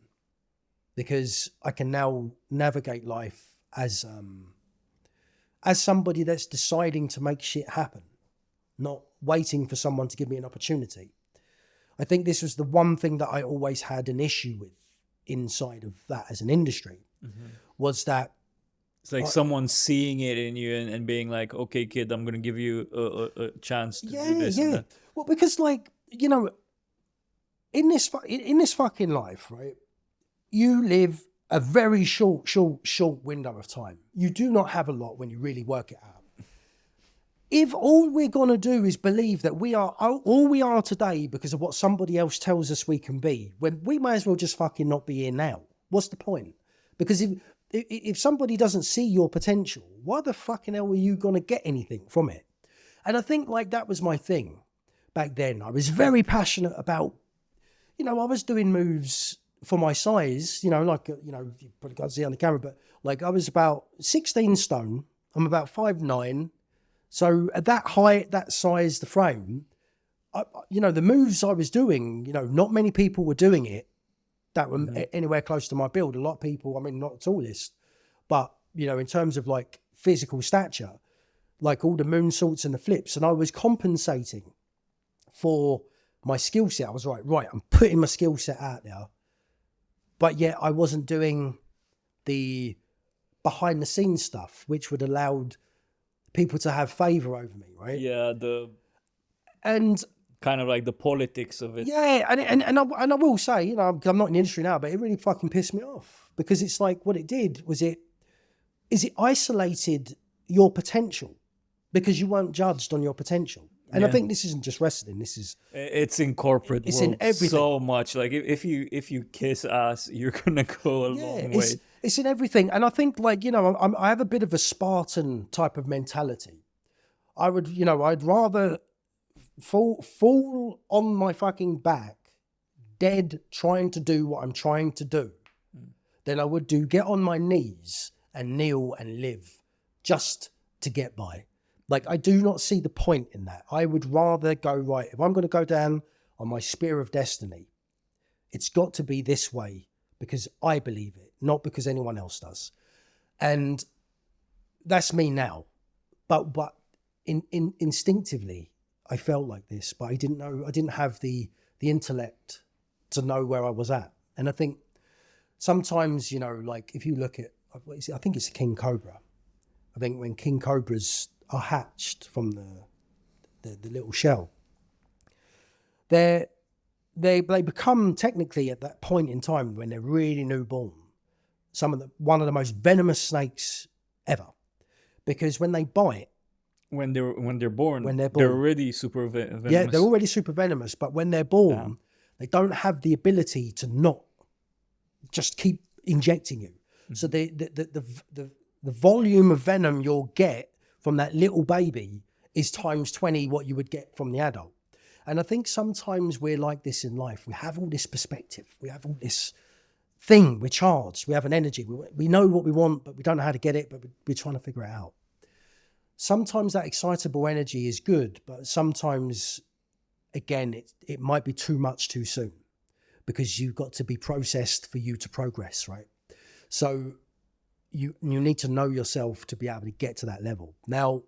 because I can now navigate life as somebody that's deciding to make shit happen, not waiting for someone to give me an opportunity. I think this was the one thing that I always had an issue with inside of that as an industry, was that it's like someone seeing it in you and being like, okay, kid, I'm going to give you a chance to do this. Yeah. And that. Well, because like, you know, in this fucking life, right, you live a very short window of time. You do not have a lot when you really work it out. if all we're going to do is believe that we are all we are today because of what somebody else tells us we can be, when we may as well just fucking not be here now. What's the point? Because if somebody doesn't see your potential, why the fucking hell are you going to get anything from it? And I think like that was my thing back then. I was very passionate about, I was doing moves for my size, like, you probably can't see on the camera, but like I was about 16 stone. I'm about 5'9". So at that height, that size, the frame, the moves I was doing, not many people were doing it that were anywhere close to my build. A lot of people, I mean, not the tallest, but, in terms of like physical stature, like all the moonsaults and the flips, and I was compensating for my skill set. I was right, I'm putting my skill set out there, but yet I wasn't doing the behind the scenes stuff, which would allowed people to have favor over me, right? Yeah, and kind of like the politics of it. Yeah, and I will say, I'm not in the industry now, but it really fucking pissed me off, because it's like what it did was it isolated your potential because you weren't judged on your potential. And I think this isn't just wrestling. It's in corporate it's world in everything. So much. Like if you kiss ass, you're gonna go a long way. It's in everything. And I think like, I have a bit of a Spartan type of mentality. I would, I'd rather fall on my fucking back, dead, trying to do what I'm trying to do, than I would get on my knees and kneel and live just to get by. Like, I do not see the point in that. I would rather go, right, if I'm going to go down on my spear of destiny, it's got to be this way because I believe it, not because anyone else does. And that's me now. But instinctively, I felt like this, but I didn't have the intellect to know where I was at. And I think sometimes, like if you look at, I think it's a king cobra. I think when king cobras are hatched from the little shell, they become technically at that point in time when they're really newborn, one of the most venomous snakes ever, because when they bite, when they're born, they're already super venomous. Yeah, they're already super venomous, but when they're born, they don't have the ability to not just keep injecting you. Mm-hmm. So the volume of venom you'll get from that little baby is times 20 what you would get from the adult. And I think sometimes we're like this in life. We have all this perspective. We have all this thing. We're charged. We have an energy. We know what we want, but we don't know how to get it, but we're trying to figure it out. Sometimes that excitable energy is good, but sometimes, again, it might be too much too soon, because you've got to be processed for you to progress, right? So you need to know yourself to be able to get to that level. Now,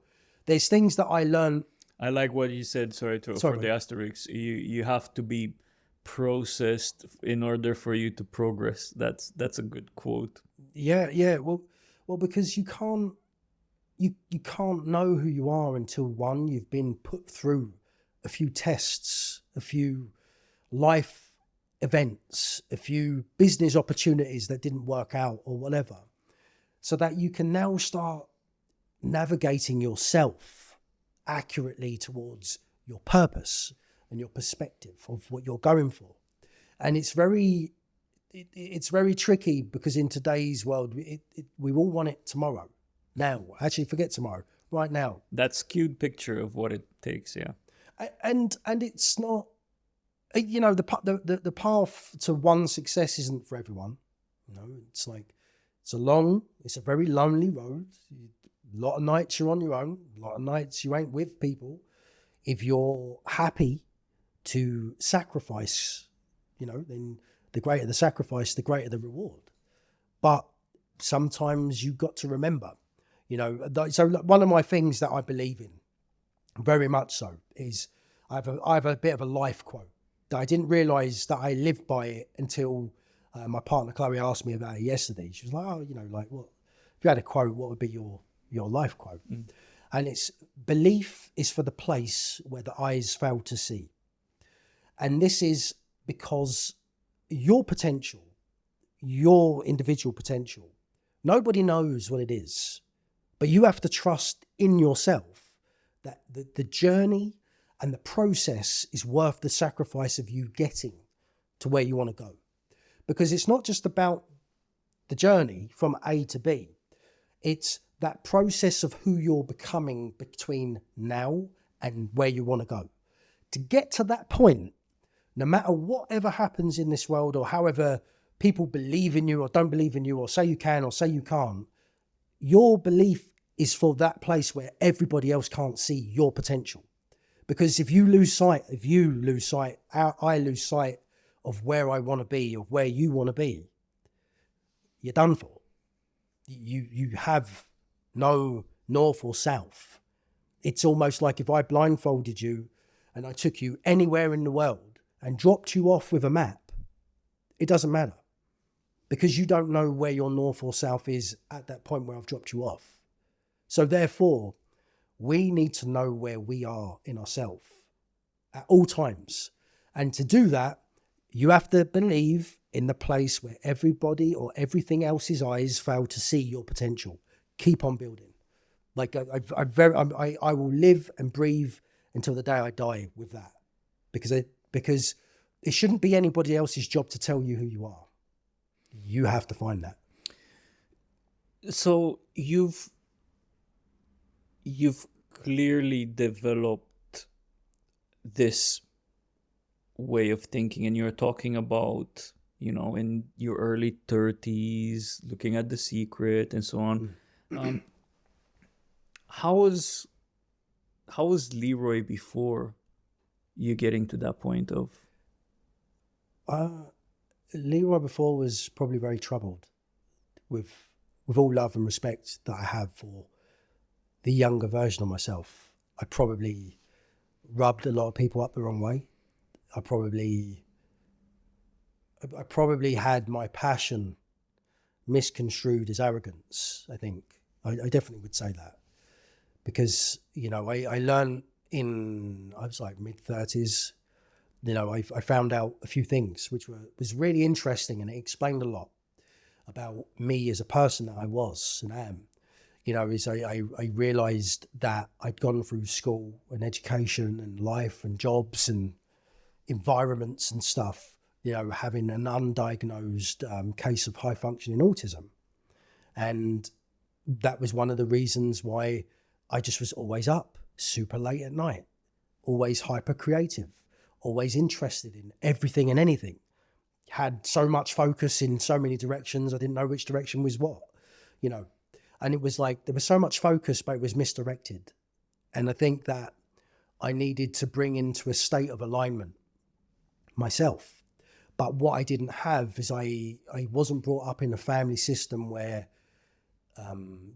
there's things that I learned. I like what you said, for the asterisks. You have to be processed in order for you to progress. That's a good quote. Yeah. Well, because you can't know who you are until you've been put through a few tests, a few life events, a few business opportunities that didn't work out or whatever, so that you can now start navigating yourself accurately towards your purpose and your perspective of what you're going for. And it's very tricky, because in today's world, we all want it tomorrow. Now, actually, forget tomorrow. Right now. That skewed picture of what it takes, yeah. And it's not, the path to one success isn't for everyone. It's like it's a very lonely road. A lot of nights you're on your own. A lot of nights you ain't with people. If you're happy to sacrifice, then the greater the sacrifice, the greater the reward. But sometimes you've got to remember, so one of my things that I believe in very much so is I have a bit of a life quote that I didn't realize that I lived by it until my partner Chloe asked me about it yesterday. She was like, what if you had a quote, what would be your life quote? And it's, belief is for the place where the eyes fail to see. And this is because your potential, your individual potential, nobody knows what it is, but you have to trust in yourself that the journey and the process is worth the sacrifice of you getting to where you want to go. Because it's not just about the journey from A to B. It's that process of who you're becoming between now and where you want to go. To get to that point, no matter whatever happens in this world, or however people believe in you or don't believe in you, or say you can or say you can't, your belief is for that place where everybody else can't see your potential. Because if you lose sight, I lose sight of where I want to be, of where you want to be, you're done for. You have no north or south. It's almost like if I blindfolded you and I took you anywhere in the world and dropped you off with a map, it doesn't matter, because you don't know where your north or south is at that point where I've dropped you off. So therefore, we need to know where we are in ourselves at all times. And to do that, you have to believe in the place where everybody or everything else's eyes fail to see your potential. Keep on building. Like I will live and breathe until the day I die with that, because it shouldn't be anybody else's job to tell you who you are. You have to find that. So you've clearly developed this way of thinking, and you're talking about, in your early 30s, looking at The Secret and so on. How was Leroy before you getting to that point of? Leroy before was probably very troubled, with all love and respect that I have for the younger version of myself. I probably rubbed a lot of people up the wrong way. I probably had my passion misconstrued as arrogance, I think. I definitely would say that. Because, I learned I was like mid-30s, I found out a few things which was really interesting, and it explained a lot about me as a person that I was and am. I realised that I'd gone through school and education and life and jobs and environments and stuff, having an undiagnosed case of high functioning autism. And that was one of the reasons why I just was always up super late at night, always hyper creative, always interested in everything and anything, had so much focus in so many directions. I didn't know which direction was what, and it was like, there was so much focus, but it was misdirected. And I think that I needed to bring into a state of alignment myself. But what I didn't have is I wasn't brought up in a family system where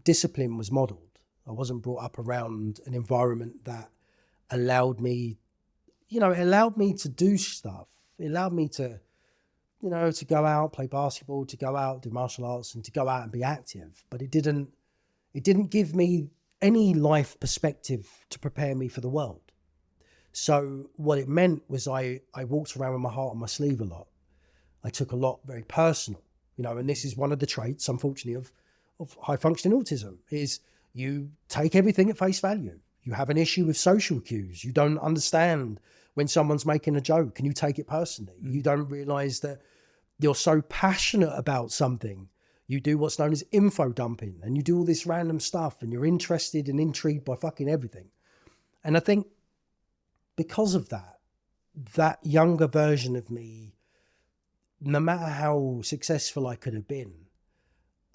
discipline was modeled. I wasn't brought up around an environment that allowed me, to do stuff. It allowed me to, to go out, play basketball, to go out, do martial arts, and to go out and be active. But it didn't give me any life perspective to prepare me for the world. So what it meant was I walked around with my heart on my sleeve a lot. I took a lot very personal, and this is one of the traits, unfortunately, of high functioning autism, is you take everything at face value. You have an issue with social cues. You don't understand when someone's making a joke and you take it personally. You don't realize that you're so passionate about something. You do what's known as info dumping, and you do all this random stuff, and you're interested and intrigued by fucking everything. And I think because of that younger version of me, no matter how successful I could have been,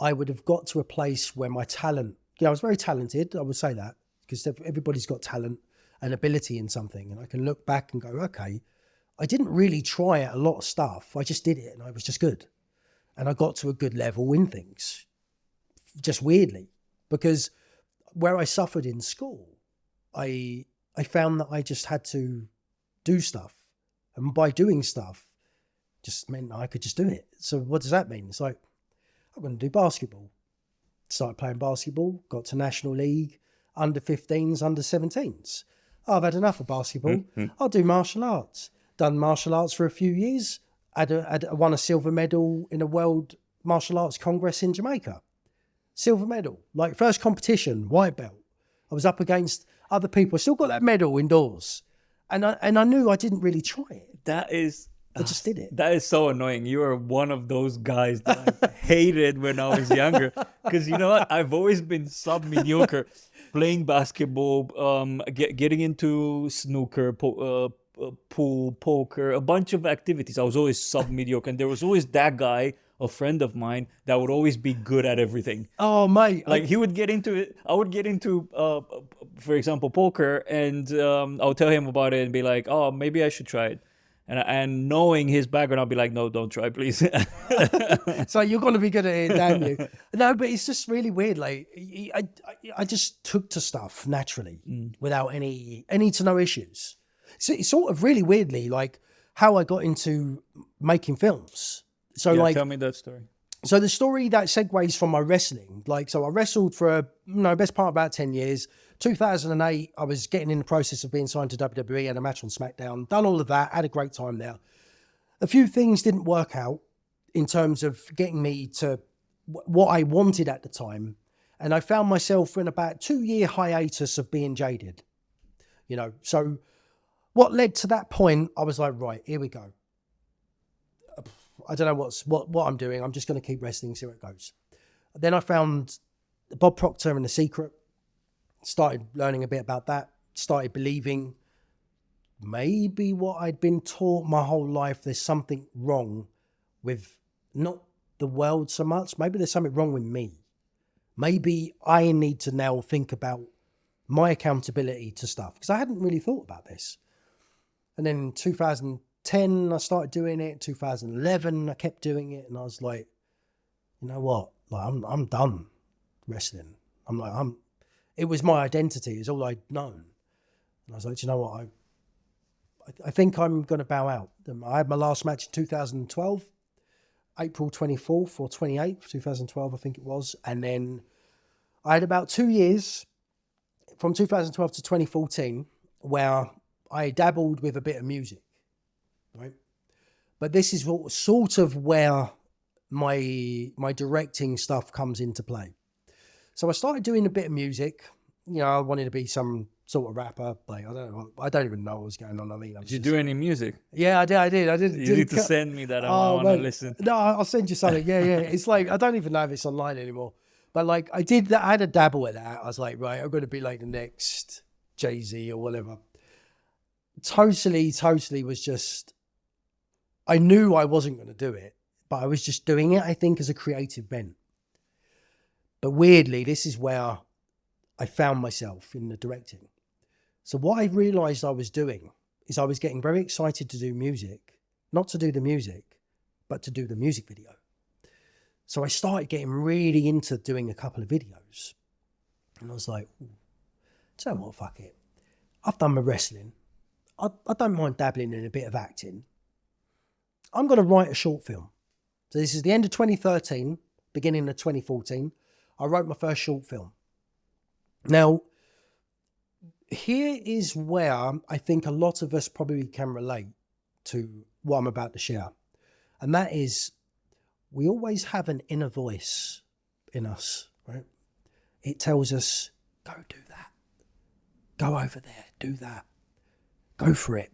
I would have got to a place where my talent, I was very talented, I would say that, because everybody's got talent and ability in something. And I can look back and go, okay, I didn't really try a lot of stuff. I just did it and I was just good. And I got to a good level in things, just weirdly, because where I suffered in school, I found that I just had to do stuff. And by doing stuff, just meant I could just do it. So what does that mean? It's like, I'm going to do basketball. Started playing basketball, got to National League, under 15s, under 17s. Oh, I've had enough of basketball. I'll do martial arts. Done martial arts for a few years. Won a silver medal in a World Martial Arts Congress in Jamaica. Silver medal, like first competition, white belt. I was up against other people. I still got that medal indoors. And I knew I didn't really try it. That is... I just did it. That is so annoying. You are one of those guys that I hated when I was younger. Because you know what? I've always been sub-mediocre. Playing basketball, getting into snooker, pool, poker, a bunch of activities. I was always sub-mediocre. And there was always that guy, a friend of mine, that would always be good at everything. Oh, mate. Like he would get into it. I would get into, for example, poker. And I'll tell him about it and be like, oh, maybe I should try it. And knowing his background, I'll be like, no, don't try, please. So you're going to be good at it, damn you. No, but it's just really weird. Like, I just took to stuff naturally without any to no issues. So it's sort of really weirdly like how I got into making films. So Yeah, like, tell me that story. so the story that segues from my wrestling, like, so I wrestled for best part of about 10 years. 2008, I was getting in the process of being signed to WWE, had a match on SmackDown, done all of that, had a great time there. A few things didn't work out in terms of getting me to what I wanted at the time. And I found myself in about 2-year hiatus of being jaded, So what led to that point, I was like, right, here we go. I don't know what I'm doing. I'm just going to keep wrestling, see where it goes. Then I found Bob Proctor and The Secret. Started learning a bit about that. Started believing maybe what I'd been taught my whole life. There's something wrong with not the world so much. Maybe there's something wrong with me. Maybe I need to now think about my accountability to stuff because I hadn't really thought about this. And then 2010, I started doing it. 2011, I kept doing it, and I was like, you know what? Like, I'm done wrestling. It was my identity. It's all I'd known. And I was like, you know what? I think I'm going to bow out. I had my last match in 2012, April 24th or 28th, 2012, I think it was. And then I had about 2 years from 2012 to 2014 where I dabbled with a bit of music, right? But this is sort of where my directing stuff comes into play. So I started doing a bit of music. I wanted to be some sort of rapper. Like, I don't even know what was going on. I mean, Did you do any music? Yeah, I did. You need to send me that. I want to listen. No, I'll send you something. Yeah. It's like, I don't even know if it's online anymore. But like, I did that. I had a dabble at that. I was like, right, I'm going to be like the next Jay-Z or whatever. Totally was just, I knew I wasn't going to do it, but I was just doing it, I think, as a creative bent. But weirdly, this is where I found myself in the directing. So what I realized I was doing is I was getting very excited to do music, not to do the music, but to do the music video. So I started getting really into doing a couple of videos. And I was like, so what, fuck it. I've done my wrestling. I don't mind dabbling in a bit of acting. I'm going to write a short film. So this is the end of 2013, beginning of 2014. I wrote my first short film. Now, here is where I think a lot of us probably can relate to what I'm about to share. And that is, we always have an inner voice in us, right? It tells us, go do that. Go over there, do that. Go for it.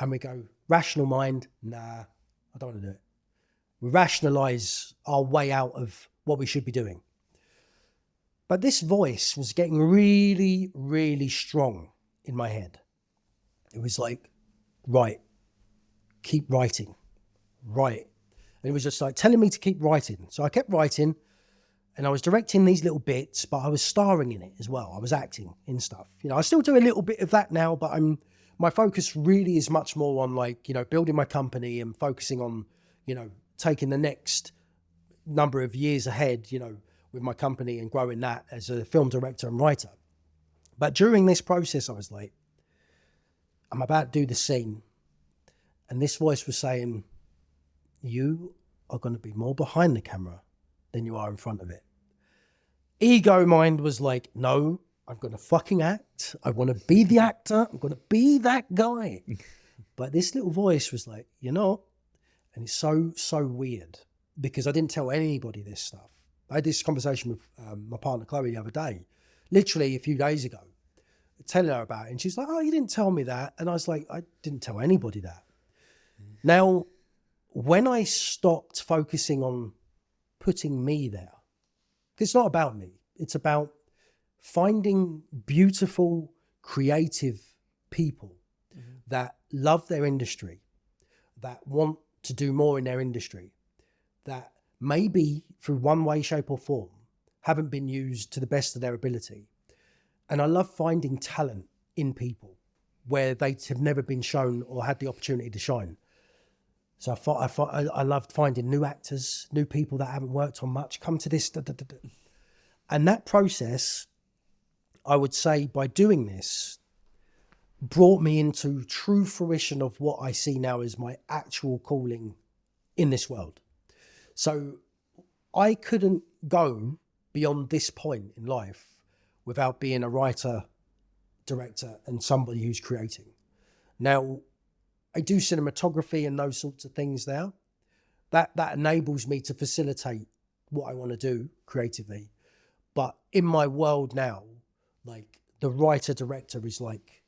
And we go, rational mind, nah, I don't want to do it. We rationalize our way out of what we should be doing. But this voice was getting really, really strong in my head. It was like, right, keep writing, write. And it was just like telling me to keep writing. So I kept writing and I was directing these little bits, but I was starring in it as well. I was acting in stuff. I still do a little bit of that now, but my focus really is much more on building my company and focusing on, taking the next number of years ahead, with my company and growing that as a film director and writer. But during this process, I was like, I'm about to do the scene. And this voice was saying, you are going to be more behind the camera than you are in front of it. Ego mind was like, no, I'm going to fucking act. I want to be the actor. I'm going to be that guy. But this little voice was like, and it's so weird because I didn't tell anybody this stuff. I had this conversation with my partner Chloe the other day, literally a few days ago. telling her about it. And she's like, oh, you didn't tell me that. And I was like, I didn't tell anybody that. Now, when I stopped focusing on putting me there, it's not about me. It's about finding beautiful, creative people that love their industry, that want to do more in their industry, that maybe through one way, shape or form haven't been used to the best of their ability. And I love finding talent in people where they have never been shown or had the opportunity to shine. So I loved finding new actors, new people that haven't worked on much, come to this. And that process, I would say, by doing this, brought me into true fruition of what I see now as my actual calling in this world. So I couldn't go beyond this point in life without being a writer, director, and somebody who's creating. Now, I do cinematography and those sorts of things now. That enables me to facilitate what I want to do creatively. But in my world now, like the writer director is like,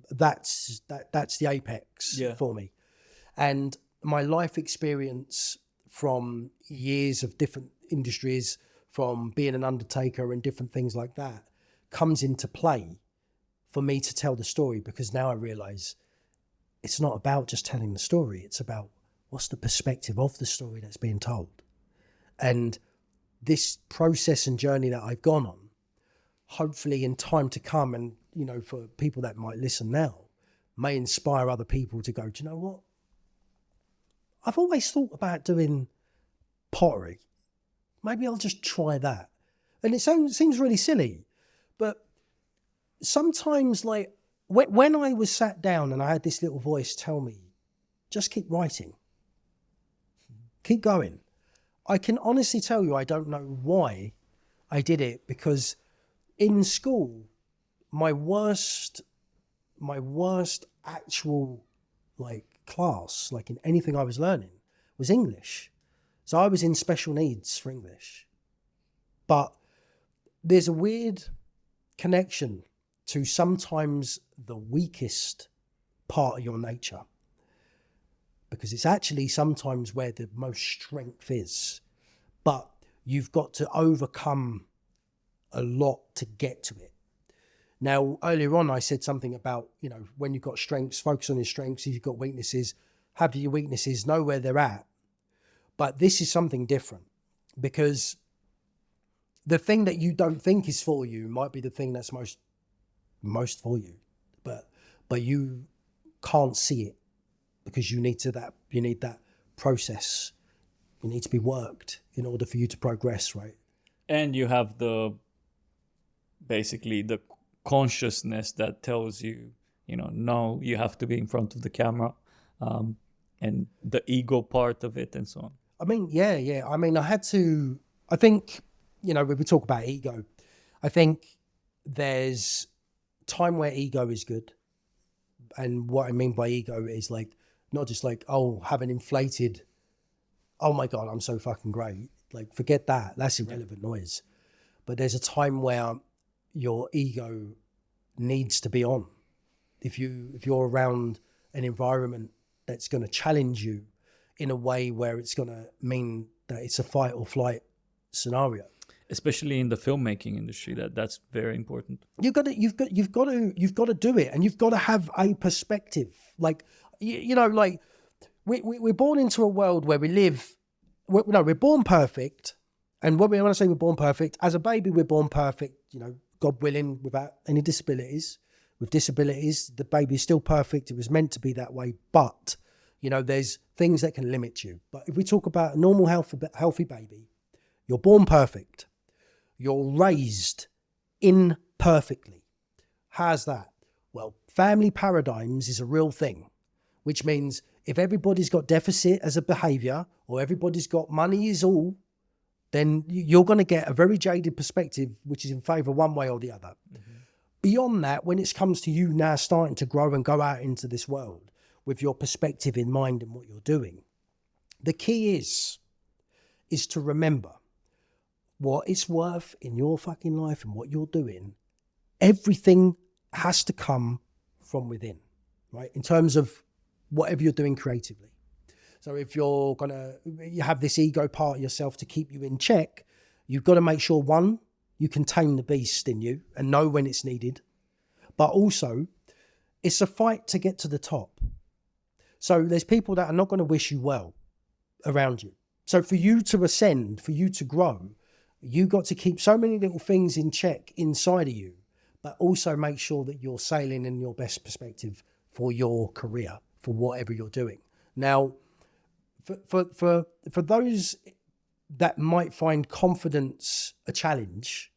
that's the apex for me. And my life experience from years of different industries, from being an undertaker and different things like that, comes into play for me to tell the story, because now I realize it's not about just telling the story. It's about what's the perspective of the story that's being told. And this process and journey that I've gone on, hopefully in time to come, and, you know, for people that might listen now, may inspire other people to go, do you know what? I've always thought about doing pottery. Maybe I'll just try that. And it seems really silly, but sometimes, like, when I was sat down and I had this little voice tell me, just keep writing, keep going. I can honestly tell you, I don't know why I did it, because in school, my worst actual like class, like in anything I was learning, was English. So I was in special needs for English. But there's a weird connection to sometimes the weakest part of your nature, because it's actually sometimes where the most strength is, but you've got to overcome a lot to get to it. Now, earlier on, I said something about, you know, when you've got strengths, focus on your strengths. If you've got weaknesses, have your weaknesses, know where they're at. But this is something different, because the thing that you don't think is for you might be the thing that's most for you, but you can't see it, because you need that process. You need to be worked in order for you to progress, right? And you have basically the consciousness that tells you, no, you have to be in front of the camera, and the ego part of it and so on. I mean, yeah. I mean, I think, when we talk about ego, I think there's time where ego is good. And what I mean by ego is like, not just like, oh, have an inflated, oh my God, I'm so fucking great. Like, forget that. That's irrelevant noise. But there's a time where your ego needs to be on. If you're around an environment that's going to challenge you in a way where it's going to mean that it's a fight or flight scenario. Especially in the filmmaking industry, that's very important. You've got to do it, and you've got to have a perspective. Like, like we're born into a world where we live. We're born perfect, and when I say we're born perfect, as a baby, we're born perfect. God willing, without any disabilities. With disabilities, the baby is still perfect. It was meant to be that way, but there's things that can limit you. But if we talk about a normal, healthy baby, you're born perfect. You're raised imperfectly. How's that? Well, family paradigms is a real thing, which means if everybody's got deficit as a behavior, or everybody's got money is all, then you're going to get a very jaded perspective, which is in favor one way or the other. Mm-hmm. Beyond that, when it comes to you now starting to grow and go out into this world with your perspective in mind and what you're doing, the key is to remember what it's worth in your fucking life and what you're doing. Everything has to come from within, right? In terms of whatever you're doing creatively. So if you have this ego part of yourself to keep you in check, you've got to make sure, one, you contain the beast in you and know when it's needed. But also, it's a fight to get to the top. So there's people that are not going to wish you well around you. So for you to ascend, for you to grow, you got to keep so many little things in check inside of you, but also make sure that you're sailing in your best perspective for your career, for whatever you're doing. Now, for those that might find confidence a challenge,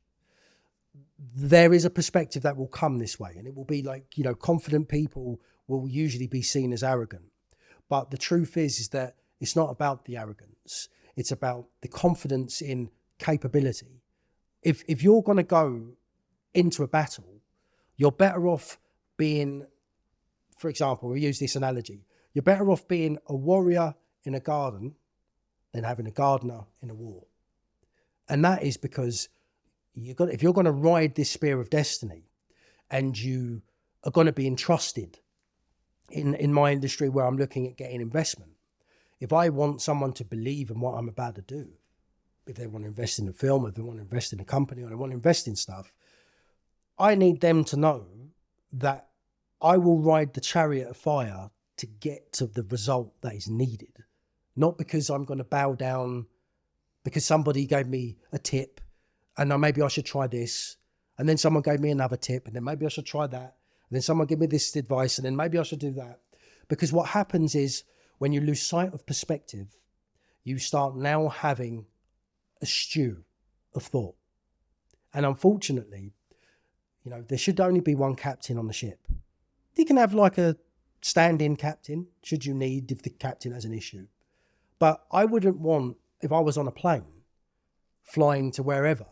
there is a perspective that will come this way, and it will be like, confident people will usually be seen as arrogant. But the truth is that it's not about the arrogance. It's about the confidence in capability. If you're going to go into a battle, you're better off being, for example, we use this analogy, you're better off being a warrior in a garden than having a gardener in a war. And that is because if you're going to ride this spear of destiny and you are going to be entrusted in my industry where I'm looking at getting investment, if I want someone to believe in what I'm about to do, if they want to invest in a film, if they want to invest in a company, or they want to invest in stuff, I need them to know that I will ride the chariot of fire to get to the result that is needed. Not because I'm going to bow down because somebody gave me a tip and now maybe I should try this. And then someone gave me another tip and then maybe I should try that. And then someone gave me this advice and then maybe I should do that. Because what happens is when you lose sight of perspective, you start now having a stew of thought. And unfortunately, there should only be one captain on the ship. You can have like a stand-in captain, should you need, if the captain has an issue. But I wouldn't want, if I was on a plane flying to wherever,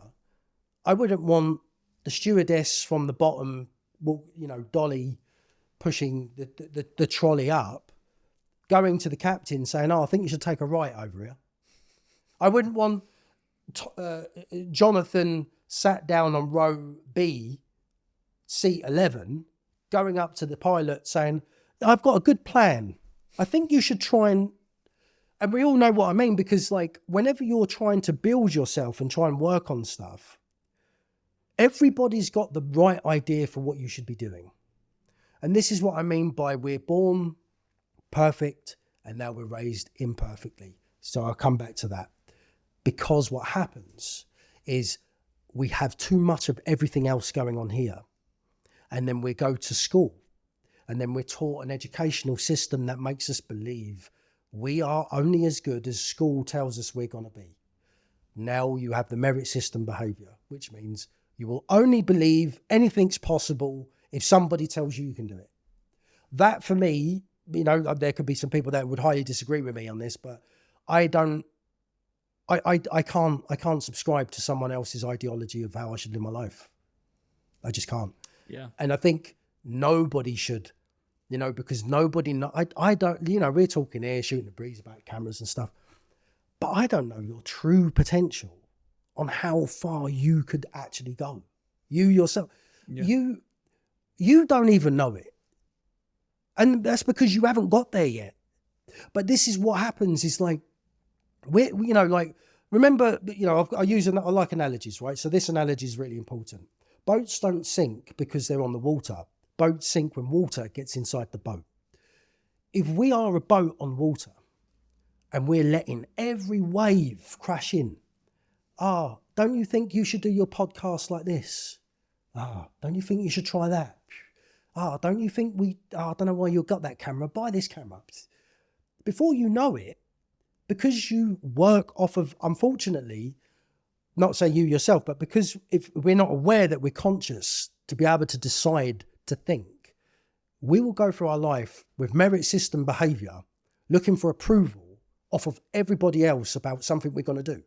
I wouldn't want the stewardess from the bottom, dolly pushing the trolley up, going to the captain saying, I think you should take a right over here. I wouldn't want Jonathan sat down on row B, seat 11, going up to the pilot saying, I've got a good plan. I think you should try and we all know what I mean, because whenever you're trying to build yourself and try and work on stuff, everybody's got the right idea for what you should be doing. And this is what I mean by we're born perfect and now we're raised imperfectly. So I'll come back to that. Because what happens is we have too much of everything else going on here. And then we go to school and then we're taught an educational system that makes us believe we are only as good as school tells us we're going to be. Now you have the merit system behavior, which means you will only believe anything's possible if somebody tells you you can do it. That for me, there could be some people that would highly disagree with me on this, but I can't subscribe to someone else's ideology of how I should live my life. I just can't. Yeah. And I think nobody should, because nobody, I don't, we're talking here, shooting the breeze about cameras and stuff, but I don't know your true potential on how far you could actually go. You yourself, you don't even know it. And that's because you haven't got there yet. But this is what happens is remember, I like analogies, right? So this analogy is really important. Boats don't sink because they're on the water. Boats sink when water gets inside the boat. If we are a boat on water and we're letting every wave crash in, don't you think you should do your podcast like this? Don't you think you should try that? Don't you think I don't know why you got that camera, buy this camera. Before you know it, because you work off of, unfortunately, not say you yourself, but because if we're not aware that we're conscious to be able to decide to think, we will go through our life with merit system behavior, looking for approval off of everybody else about something we're going to do.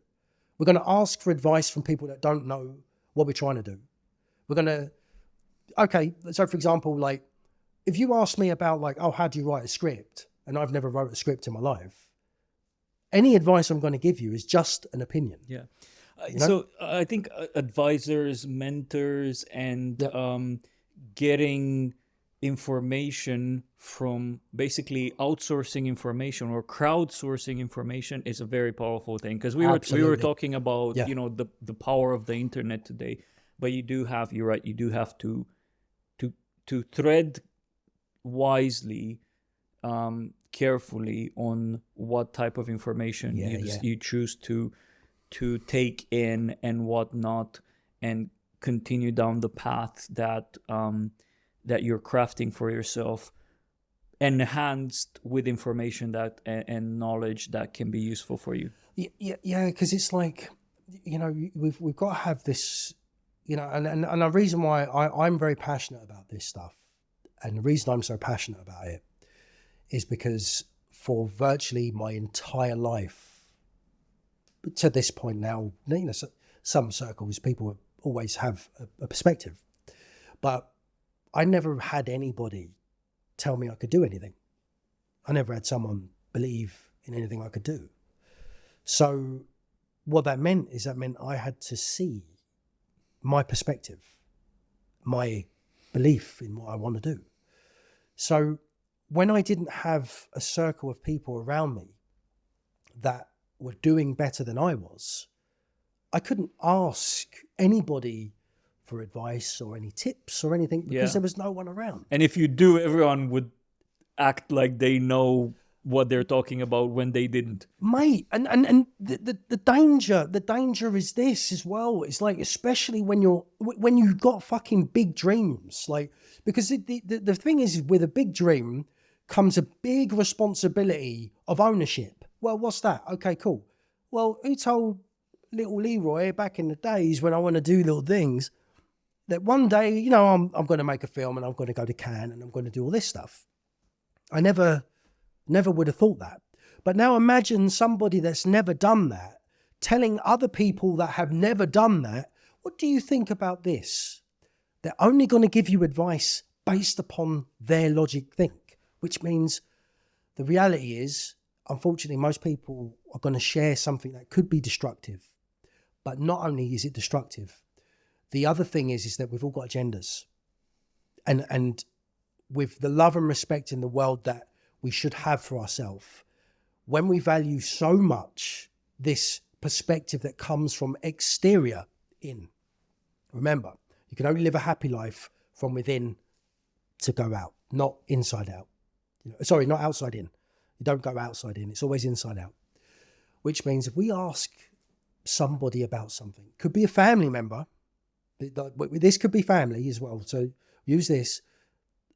We're going to ask for advice from people that don't know what we're trying to do. We're going to, so for example, if you ask me about how do you write a script? And I've never wrote a script in my life. Any advice I'm going to give you is just an opinion. Yeah. So I think advisors, mentors, and getting information from basically outsourcing information or crowdsourcing information is a very powerful thing, because we were Absolutely. talking about Yeah. the power of the internet today, but you're right, you do have to thread wisely, carefully on what type of information you choose to take in and whatnot, and continue down the path that that you're crafting for yourself, enhanced with information that and knowledge that can be useful for you. Yeah, because it's like, we've got to have this, and the reason why I'm very passionate about this stuff, and the reason I'm so passionate about it is because for virtually my entire life, to this point now, some circles, people always have a perspective, but I never had anybody tell me I could do anything. I never had someone believe in anything I could do. So what that meant I had to see my perspective, my belief in what I want to do. So when I didn't have a circle of people around me that were doing better than I was, I couldn't ask anybody for advice or any tips or anything, because there was no one around. And if you do, everyone would act like they know what they're talking about when they didn't. Mate, and the danger is this as well. It's like, especially when you've got fucking big dreams, like, because the thing is, with a big dream comes a big responsibility of ownership. Well, what's that? Okay, cool. Well, who told little Leroy back in the days when I want to do little things that one day, I'm going to make a film and I'm going to go to Cannes and I'm going to do all this stuff? I never would have thought that. But now imagine somebody that's never done that telling other people that have never done that, what do you think about this? They're only going to give you advice based upon their logic think, which means the reality is, unfortunately, most people are going to share something that could be destructive. But not only is it destructive, the other thing is that we've all got agendas. And with the love and respect in the world that we should have for ourselves, when we value so much this perspective that comes from exterior in, remember, you can only live a happy life from within to go out, not inside out. Sorry, not outside in. You don't go outside in. It's always inside out. Which means if we ask somebody about something, could be a family member, this could be family as well, so use this.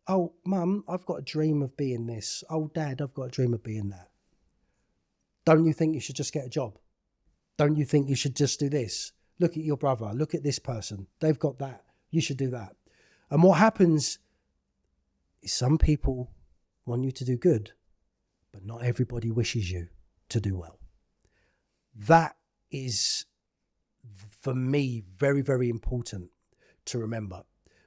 Oh, Mum, I've got a dream of being this. Oh, Dad, I've got a dream of being that. Don't you think you should just get a job? Don't you think you should just do this? Look at your brother. Look at this person. They've got that. You should do that. And what happens is some people want you to do good, but not everybody wishes you to do well. That is, for me, very, very important to remember.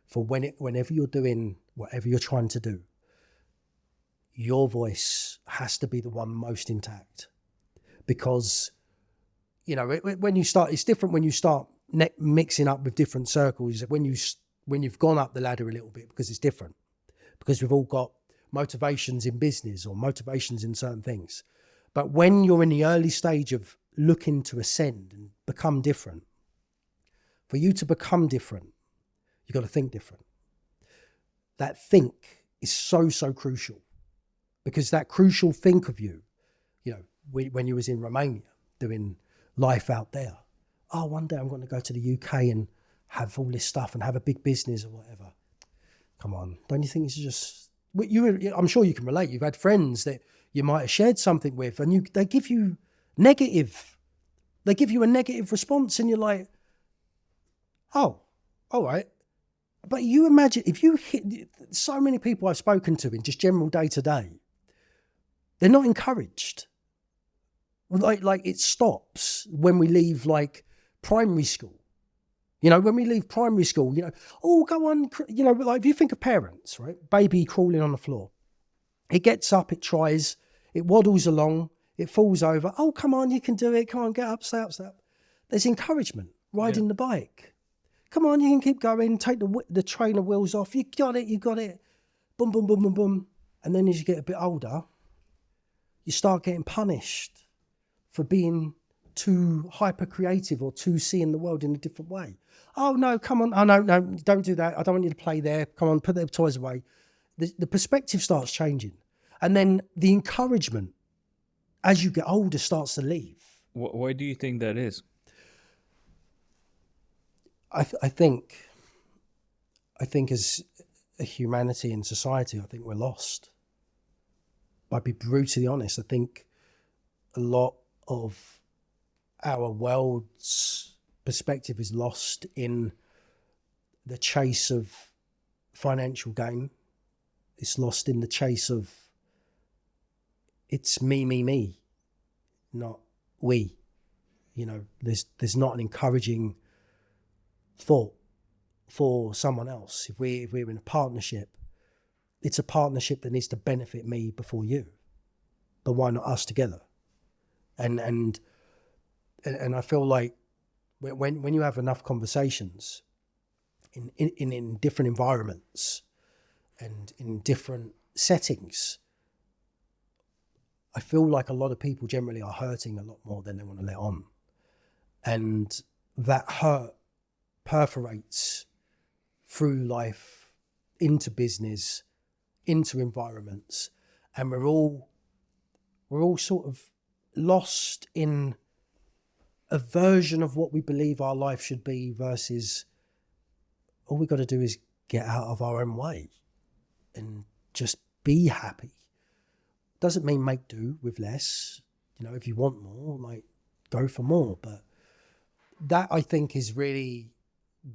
For whenever you're doing whatever you're trying to do, your voice has to be the one most intact. Because, when you start, it's different when you start mixing up with different circles, when you've gone up the ladder a little bit, because it's different. Because we've all got motivations in business or motivations in certain things. But when you're in the early stage of looking to ascend and become different, for you to become different, you've got to think different. That think is so, so crucial, because that crucial think of you, when you was in Romania doing life out there, oh, one day I'm going to go to the UK and have all this stuff and have a big business or whatever. Come on, don't you think you should just, I'm sure you can relate. You've had friends that you might have shared something with, and they give you a negative response, and you're like, oh, all right. But you imagine if you hit, so many people I've spoken to in just general day to day, they're not encouraged. Like it stops when we leave like primary school. When we leave primary school, oh, go on, like if you think of parents, right? Baby crawling on the floor. It gets up, it tries, it waddles along, it falls over. Oh, come on, you can do it. Come on, get up, stay up, stay up. There's encouragement. Riding the bike. come on, you can keep going. Take the trainer wheels off. You got it. Boom, boom, boom, boom, boom. And then as you get a bit older, you start getting punished for being too hyper creative or too seeing the world in a different way. Oh no, come on. Oh no, don't do that. I don't want you to play there. Come on, put the toys away. The perspective starts changing. And then the encouragement as you get older starts to leave. Why do you think that is? I think as a humanity and society, I think we're lost. I'd be brutally honest. I think a lot of our world's perspective is lost in the chase of financial gain. It's lost in the chase of it's me, not we. You know, there's not an encouraging thought for someone else. If we're in a partnership, it's a partnership that needs to benefit me before you. But why not us together? And I feel like when you have enough conversations in different environments and in different settings, I feel like a lot of people generally are hurting a lot more than they want to let on. And that hurt perforates through life, into business, into environments, and we're all sort of lost in a version of what we believe our life should be versus all we got to do is get out of our own way and just be happy. Doesn't mean make do with less. You know, if you want more, like go for more. But that I think is really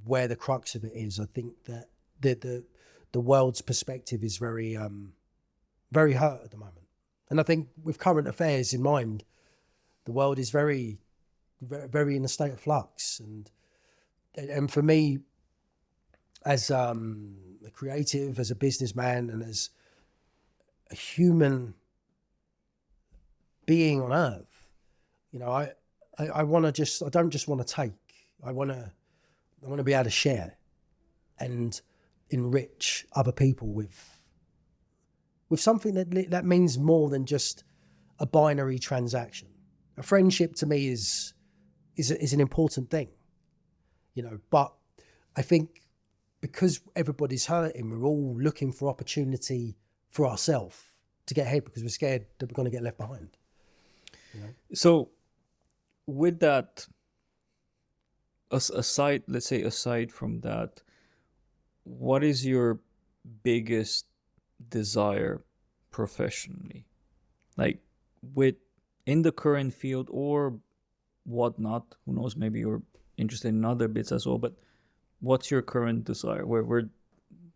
where the crux of it is. I think that the world's perspective is very very hurt at the moment. And I think with current affairs in mind, the world is very, very in a state of flux. And for me, as a creative, as a businessman, and as a human being on earth, you know, I want to I don't just want to take. I want to be able to share and enrich other people with something that means more than just a binary transaction. A friendship to me is an important thing, you know. But I think because everybody's hurting, we're all looking for opportunity for ourselves to get ahead because we're scared that we're going to get left behind. You know? So, with that, aside from that, what is your biggest desire professionally, like in the current field or whatnot? Who knows, maybe you're interested in other bits as well, but what's your current desire?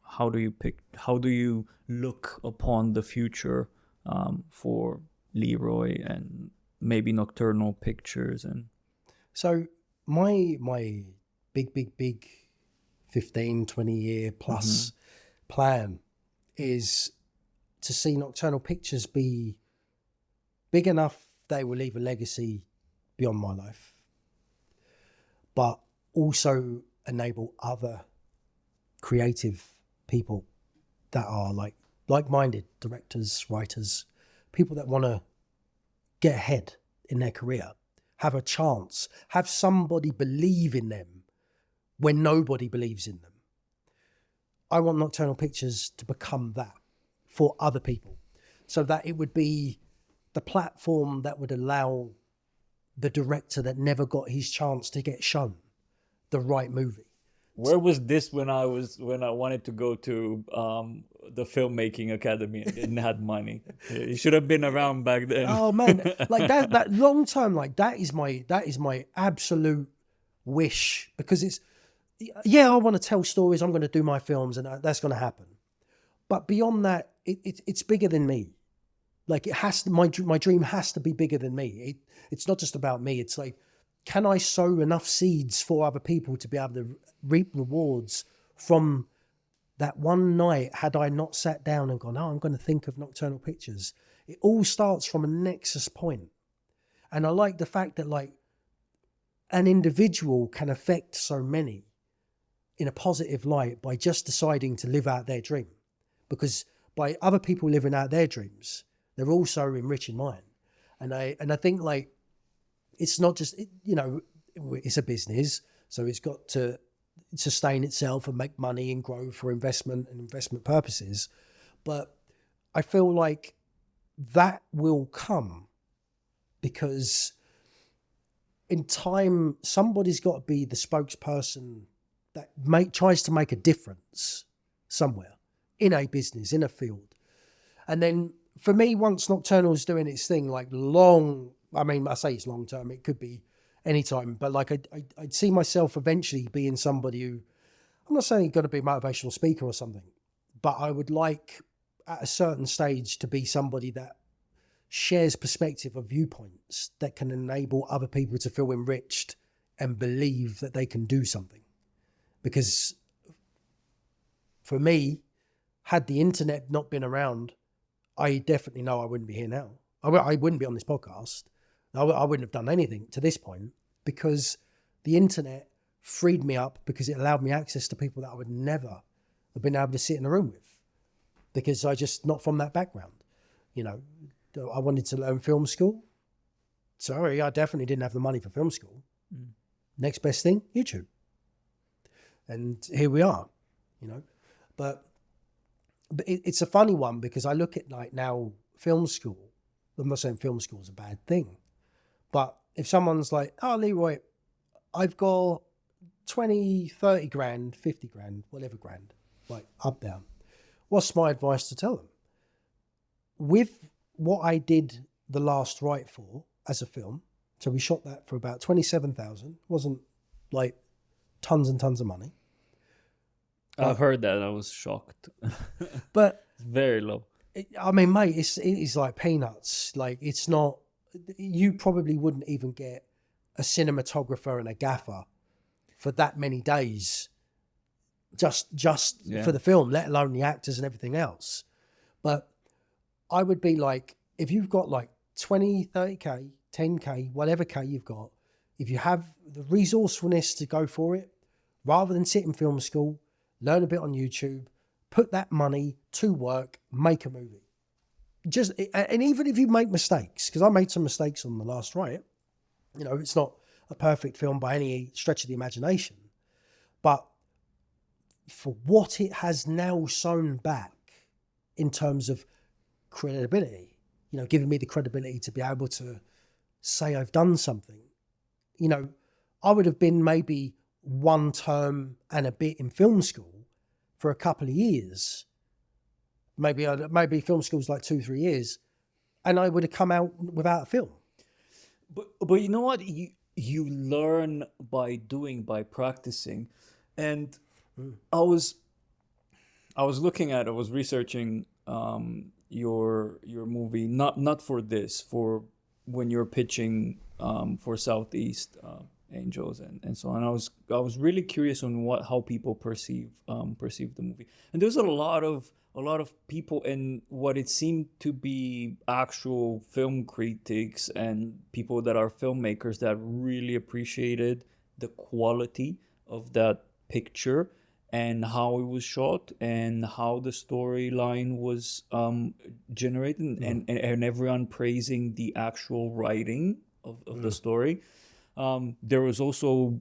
How do you look upon the future for Leroy and maybe Nocturnal Pictures? And so my big 15, 20 year plus plan is to see Nocturnal Pictures be big enough they will leave a legacy beyond my life, but also enable other creative people that are like-minded directors, writers, people that want to get ahead in their career, have a chance, have somebody believe in them when nobody believes in them. I want Nocturnal Pictures to become that for other people, so that it would be the platform that would allow the director that never got his chance to get shown the right movie. where was this when I wanted to go to the filmmaking academy and didn't have money? You should have been around back then. Oh man, like that long term, like that is my absolute wish, because it's, yeah, I want to tell stories, I'm going to do my films, and that's going to happen. But beyond that, it's bigger than me. Like it has to, my dream has to be bigger than me. It's not just about me. It's like, can I sow enough seeds for other people to be able to reap rewards from that one night? Had I not sat down and gone, oh, I'm going to think of Nocturnal Pictures. It all starts from a nexus point. And I like the fact that like an individual can affect so many. in a positive light by just deciding to live out their dream, because by other people living out their dreams, they're also enriching mine. And I think like, it's not just, you know, it's a business, so it's got to sustain itself and make money and grow for investment and investment purposes. But I feel like that will come, because in time, somebody's got to be the spokesperson that tries to make a difference somewhere in a business, in a field. And then for me, once Nocturnal's doing its thing, like I say it's long term, it could be any time, but like I'd see myself eventually being somebody who, I'm not saying you've got to be a motivational speaker or something, but I would like at a certain stage to be somebody that shares perspective or viewpoints that can enable other people to feel enriched and believe that they can do something. Because for me, had the internet not been around, I definitely know I wouldn't be here now. I wouldn't be on this podcast. I wouldn't have done anything to this point, because the internet freed me up, because it allowed me access to people that I would never have been able to sit in a room with, because I just not from that background. You know, I wanted to learn film school. Sorry, I definitely didn't have the money for film school. Next best thing, YouTube. And here we are, you know. But it's a funny one, because I look at like now film school. I'm not saying film school is a bad thing, but if someone's like, oh, Leroy, I've got 20, 30 grand, 50 grand, whatever grand, like up, down. What's my advice to tell them? With what I did The Last Rite for as a film, so we shot that for about 27,000, wasn't like tons and tons of money. I've heard that. I was shocked. But It's very low. I mean, mate, it is like peanuts. Like, it's not, you probably wouldn't even get a cinematographer and a gaffer for that many days just for the film, let alone the actors and everything else. But I would be like, if you've got like 20, 30K, 10K, whatever K you've got, if you have the resourcefulness to go for it, rather than sit in film school, learn a bit on YouTube, put that money to work, make a movie. And even if you make mistakes, because I made some mistakes on The Last Rite, you know, it's not a perfect film by any stretch of the imagination, but for what it has now sewn back in terms of credibility, you know, giving me the credibility to be able to say I've done something, you know, I would have been maybe one term and a bit in film school for a couple of years. Maybe film school's like 2-3 years, and I would have come out without a film. But you know what? You learn by doing, by practicing. And I was researching your movie, not for this, for when you're pitching for Southeast Angels and so on. I was really curious on how people perceive the movie. And there's a lot of people and what it seemed to be actual film critics and people that are filmmakers that really appreciated the quality of that picture and how it was shot and how the storyline was generated, and everyone praising the actual writing of the story. There was also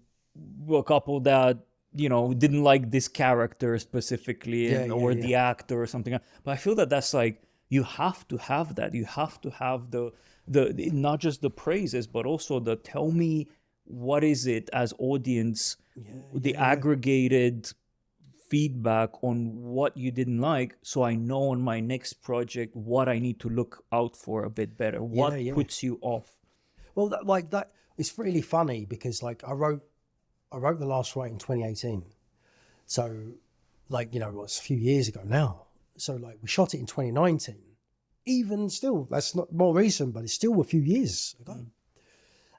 a couple that, you know, didn't like this character specifically or the actor or something. But I feel that that's like, you have to have that. You have to have the not just the praises, but also the tell me what is it as audience, aggregated feedback on what you didn't like, so I know on my next project what I need to look out for a bit better. What puts you off? Well, that it's really funny, because like I wrote The Last Rite in 2018. So like, you know, it was a few years ago now. So like we shot it in 2019. Even still, that's not more recent, but it's still a few years ago.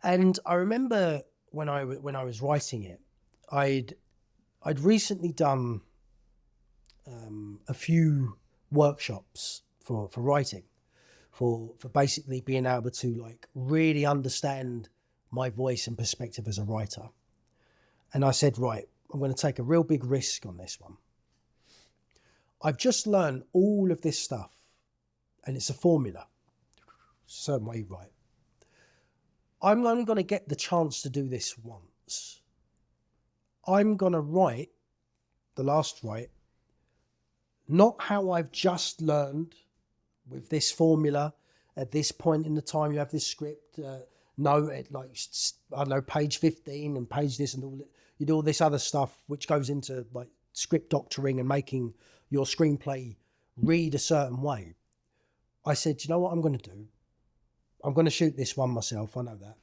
And I remember when I was writing it, I'd recently done a few workshops for writing, for basically being able to like really understand my voice and perspective as a writer. And I said, right, I'm going to take a real big risk on this one. I've just learned all of this stuff, and it's a formula. Certain way, right? I'm only going to get the chance to do this once. I'm going to write the last write, not how I've just learned with this formula at this point in the time you have this script. No, like, I don't know, page 15 and page this and all that. You do all this other stuff which goes into like script doctoring and making your screenplay read a certain way. I said, you know what I'm going to do? I'm going to shoot this one myself. I know that.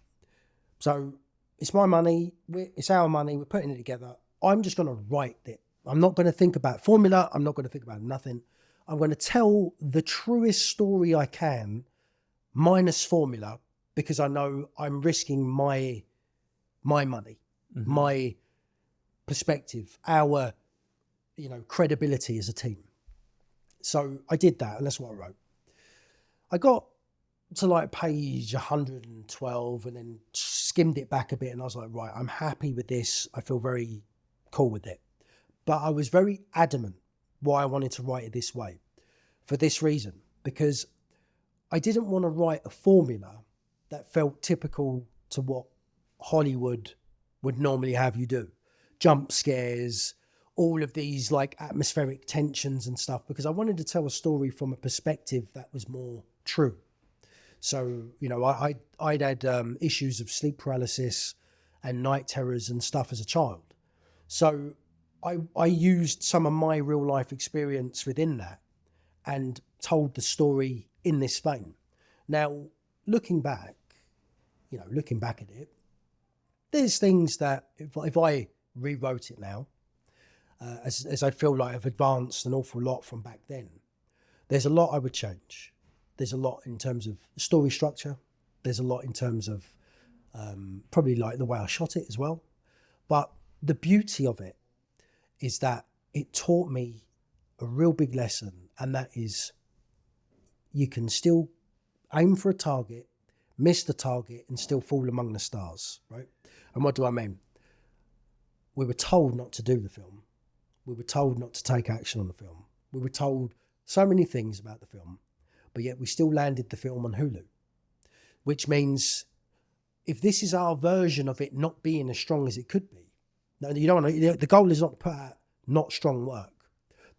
So it's my money. It's our money. We're putting it together. I'm just going to write it. I'm not going to think about formula. I'm not going to think about nothing. I'm going to tell the truest story I can, minus formula, because I know I'm risking my money, my perspective, our, credibility as a team. So I did that, and that's what I wrote. I got to like page 112 and then skimmed it back a bit, and I was like, right, I'm happy with this. I feel very cool with it. But I was very adamant why I wanted to write it this way, for this reason, because I didn't want to write a formula that felt typical to what Hollywood would normally have you do. Jump scares, all of these like atmospheric tensions and stuff, because I wanted to tell a story from a perspective that was more true. So, I'd had issues of sleep paralysis and night terrors and stuff as a child. So I used some of my real life experience within that and told the story in this vein. Now, looking back at it, there's things that if I rewrote it now, as I feel like I've advanced an awful lot from back then, there's a lot I would change. There's a lot in terms of story structure. There's a lot in terms of probably like the way I shot it as well. But the beauty of it is that it taught me a real big lesson, and that is you can still aim for a target, miss the target, and still fall among the stars, right? And what do I mean? We were told not to do the film. We were told not to take action on the film. We were told so many things about the film, but yet we still landed the film on Hulu, which means if this is our version of it not being as strong as it could be, no, you don't want to, the goal is not to put out not strong work.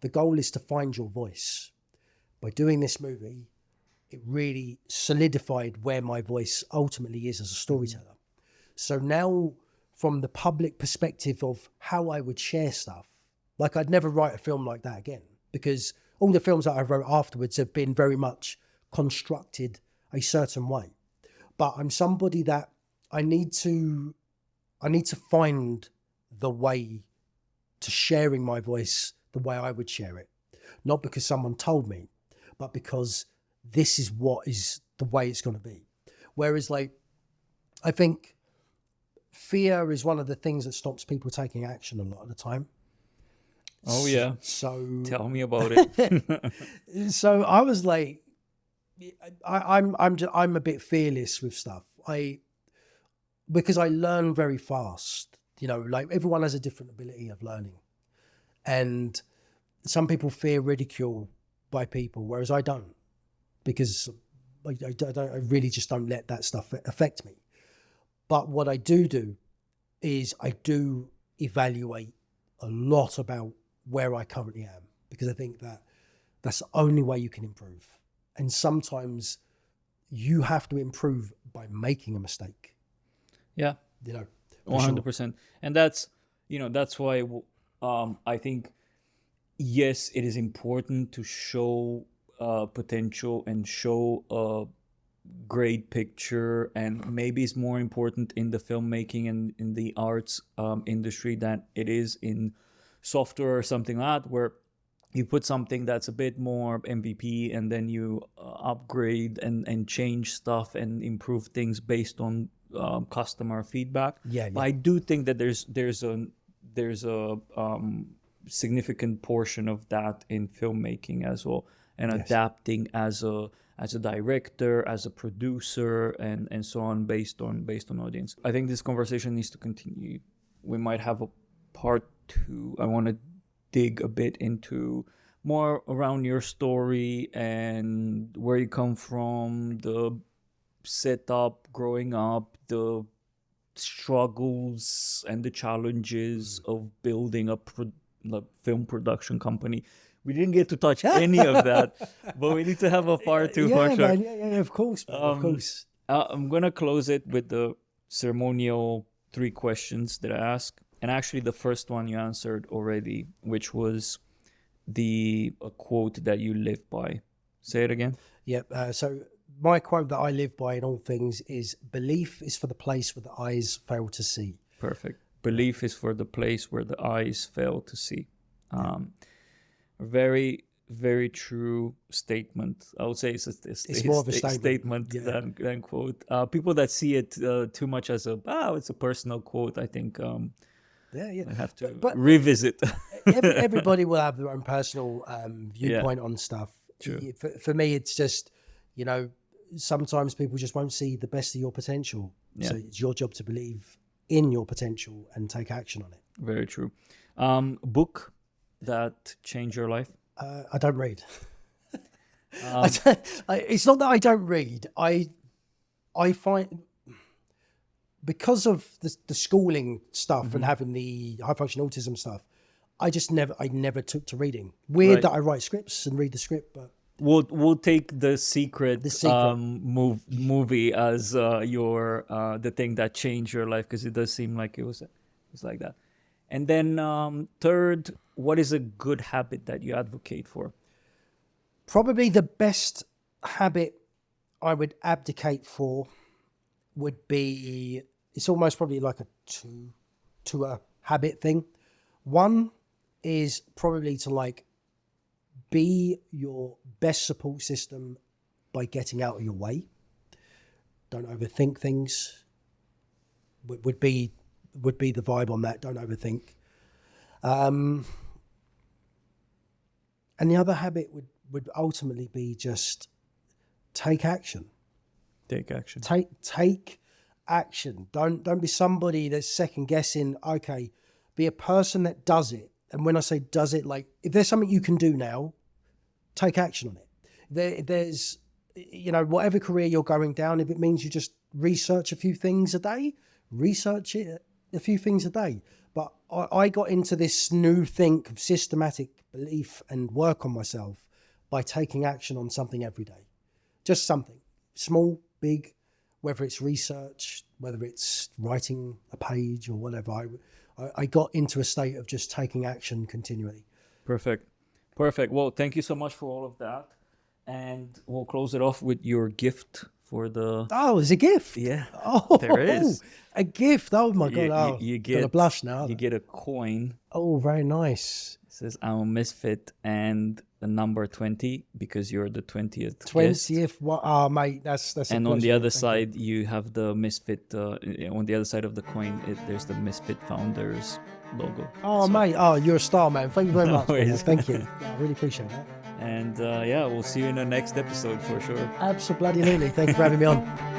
The goal is to find your voice. By doing this movie, it really solidified where my voice ultimately is as a storyteller. So now, from the public perspective of how I would share stuff, like I'd never write a film like that again, because all the films that I wrote afterwards have been very much constructed a certain way. But I'm somebody that I need to find the way to sharing my voice the way I would share it. Not because someone told me, but because this is what is the way it's going to be. Whereas, like, I think fear is one of the things that stops people taking action a lot of the time. Oh yeah. So tell me about it. So I was like, I'm a bit fearless with stuff. Because I learn very fast. Like everyone has a different ability of learning, and some people fear ridicule by people, whereas I don't, because I really just don't let that stuff affect me. But what I do is I do evaluate a lot about where I currently am, because I think that that's the only way you can improve. And sometimes you have to improve by making a mistake. Yeah. 100%. And that's why I think, yes, it is important to show potential and show a great picture, and maybe it's more important in the filmmaking and in the arts industry than it is in software or something like that, where you put something that's a bit more MVP and then you upgrade and change stuff and improve things based on customer feedback. Yeah. But I do think that there's a significant portion of that in filmmaking as well, and Yes. adapting as a director, as a producer, and so on, based on audience. I think this conversation needs to continue. We might have part 2, I want to dig a bit into more around your story and where you come from, the setup, growing up, the struggles and the challenges of building a film production company. We didn't get to touch any of that, but we need to have a part 2 for Yeah, sure. man. Yeah, of course, man. Of course. I'm gonna close it with the ceremonial 3 questions that I ask, and actually the first one you answered already, which was a quote that you live by. Say it again. Yep. So my quote that I live by in all things is: belief is for the place where the eyes fail to see. Perfect. Belief is for the place where the eyes fail to see. Very, very true statement. I would say it's more of a statement. than quote. People that see it too much as it's a personal quote, I think Yeah. I have to But revisit. everybody will have their own personal viewpoint on stuff. True. For me, it's just, sometimes people just won't see the best of your potential. Yeah. So it's your job to believe in your potential and take action on it. Very true. Book that changed your life? I don't read. It's not that I don't read. I find, because of the schooling stuff and having the high function autism stuff, I never took to reading. Weird Right. that I write scripts and read the script, but We'll take The Secret, Secret. movie as the thing that changed your life, because it does seem like it was like that. And then third, what is a good habit that you advocate for? probably the best habit I would abdicate for would be, it's almost probably like a two a habit thing. One is probably to be your best support system by getting out of your way. Don't overthink things. Would be the vibe on that. Don't overthink. And the other habit would ultimately be just take action. Take action. Take action. Don't be somebody that's second guessing. Okay, be a person that does it. And when I say does it, if there's something you can do now, take action on it. There's, whatever career you're going down, if it means you just research a few things a day, research it a few things a day. But I got into this new think of systematic belief and work on myself by taking action on something every day. Just something small, big, whether it's research, whether it's writing a page or whatever. I got into a state of just taking action continually. Perfect. Well, thank you so much for all of that. And we'll close it off with your gift for the... Oh, it's a gift. Yeah, Oh, there is. A gift. Oh my God. You Got a get blush now. You get a coin. Oh, very nice. It says I'm a misfit and the number 20 because you're the 20th. 20th. Oh, mate, that's a And on the pleasure. other Thank side, you have the misfit. On the other side of the coin, there's the Misfit Founders logo. Oh, mate. Oh, you're a star, man. Thank you very No much. man. worries. Thank you. I really appreciate that. And we'll see you in the next episode for sure. Absolutely. Thank you for having me on.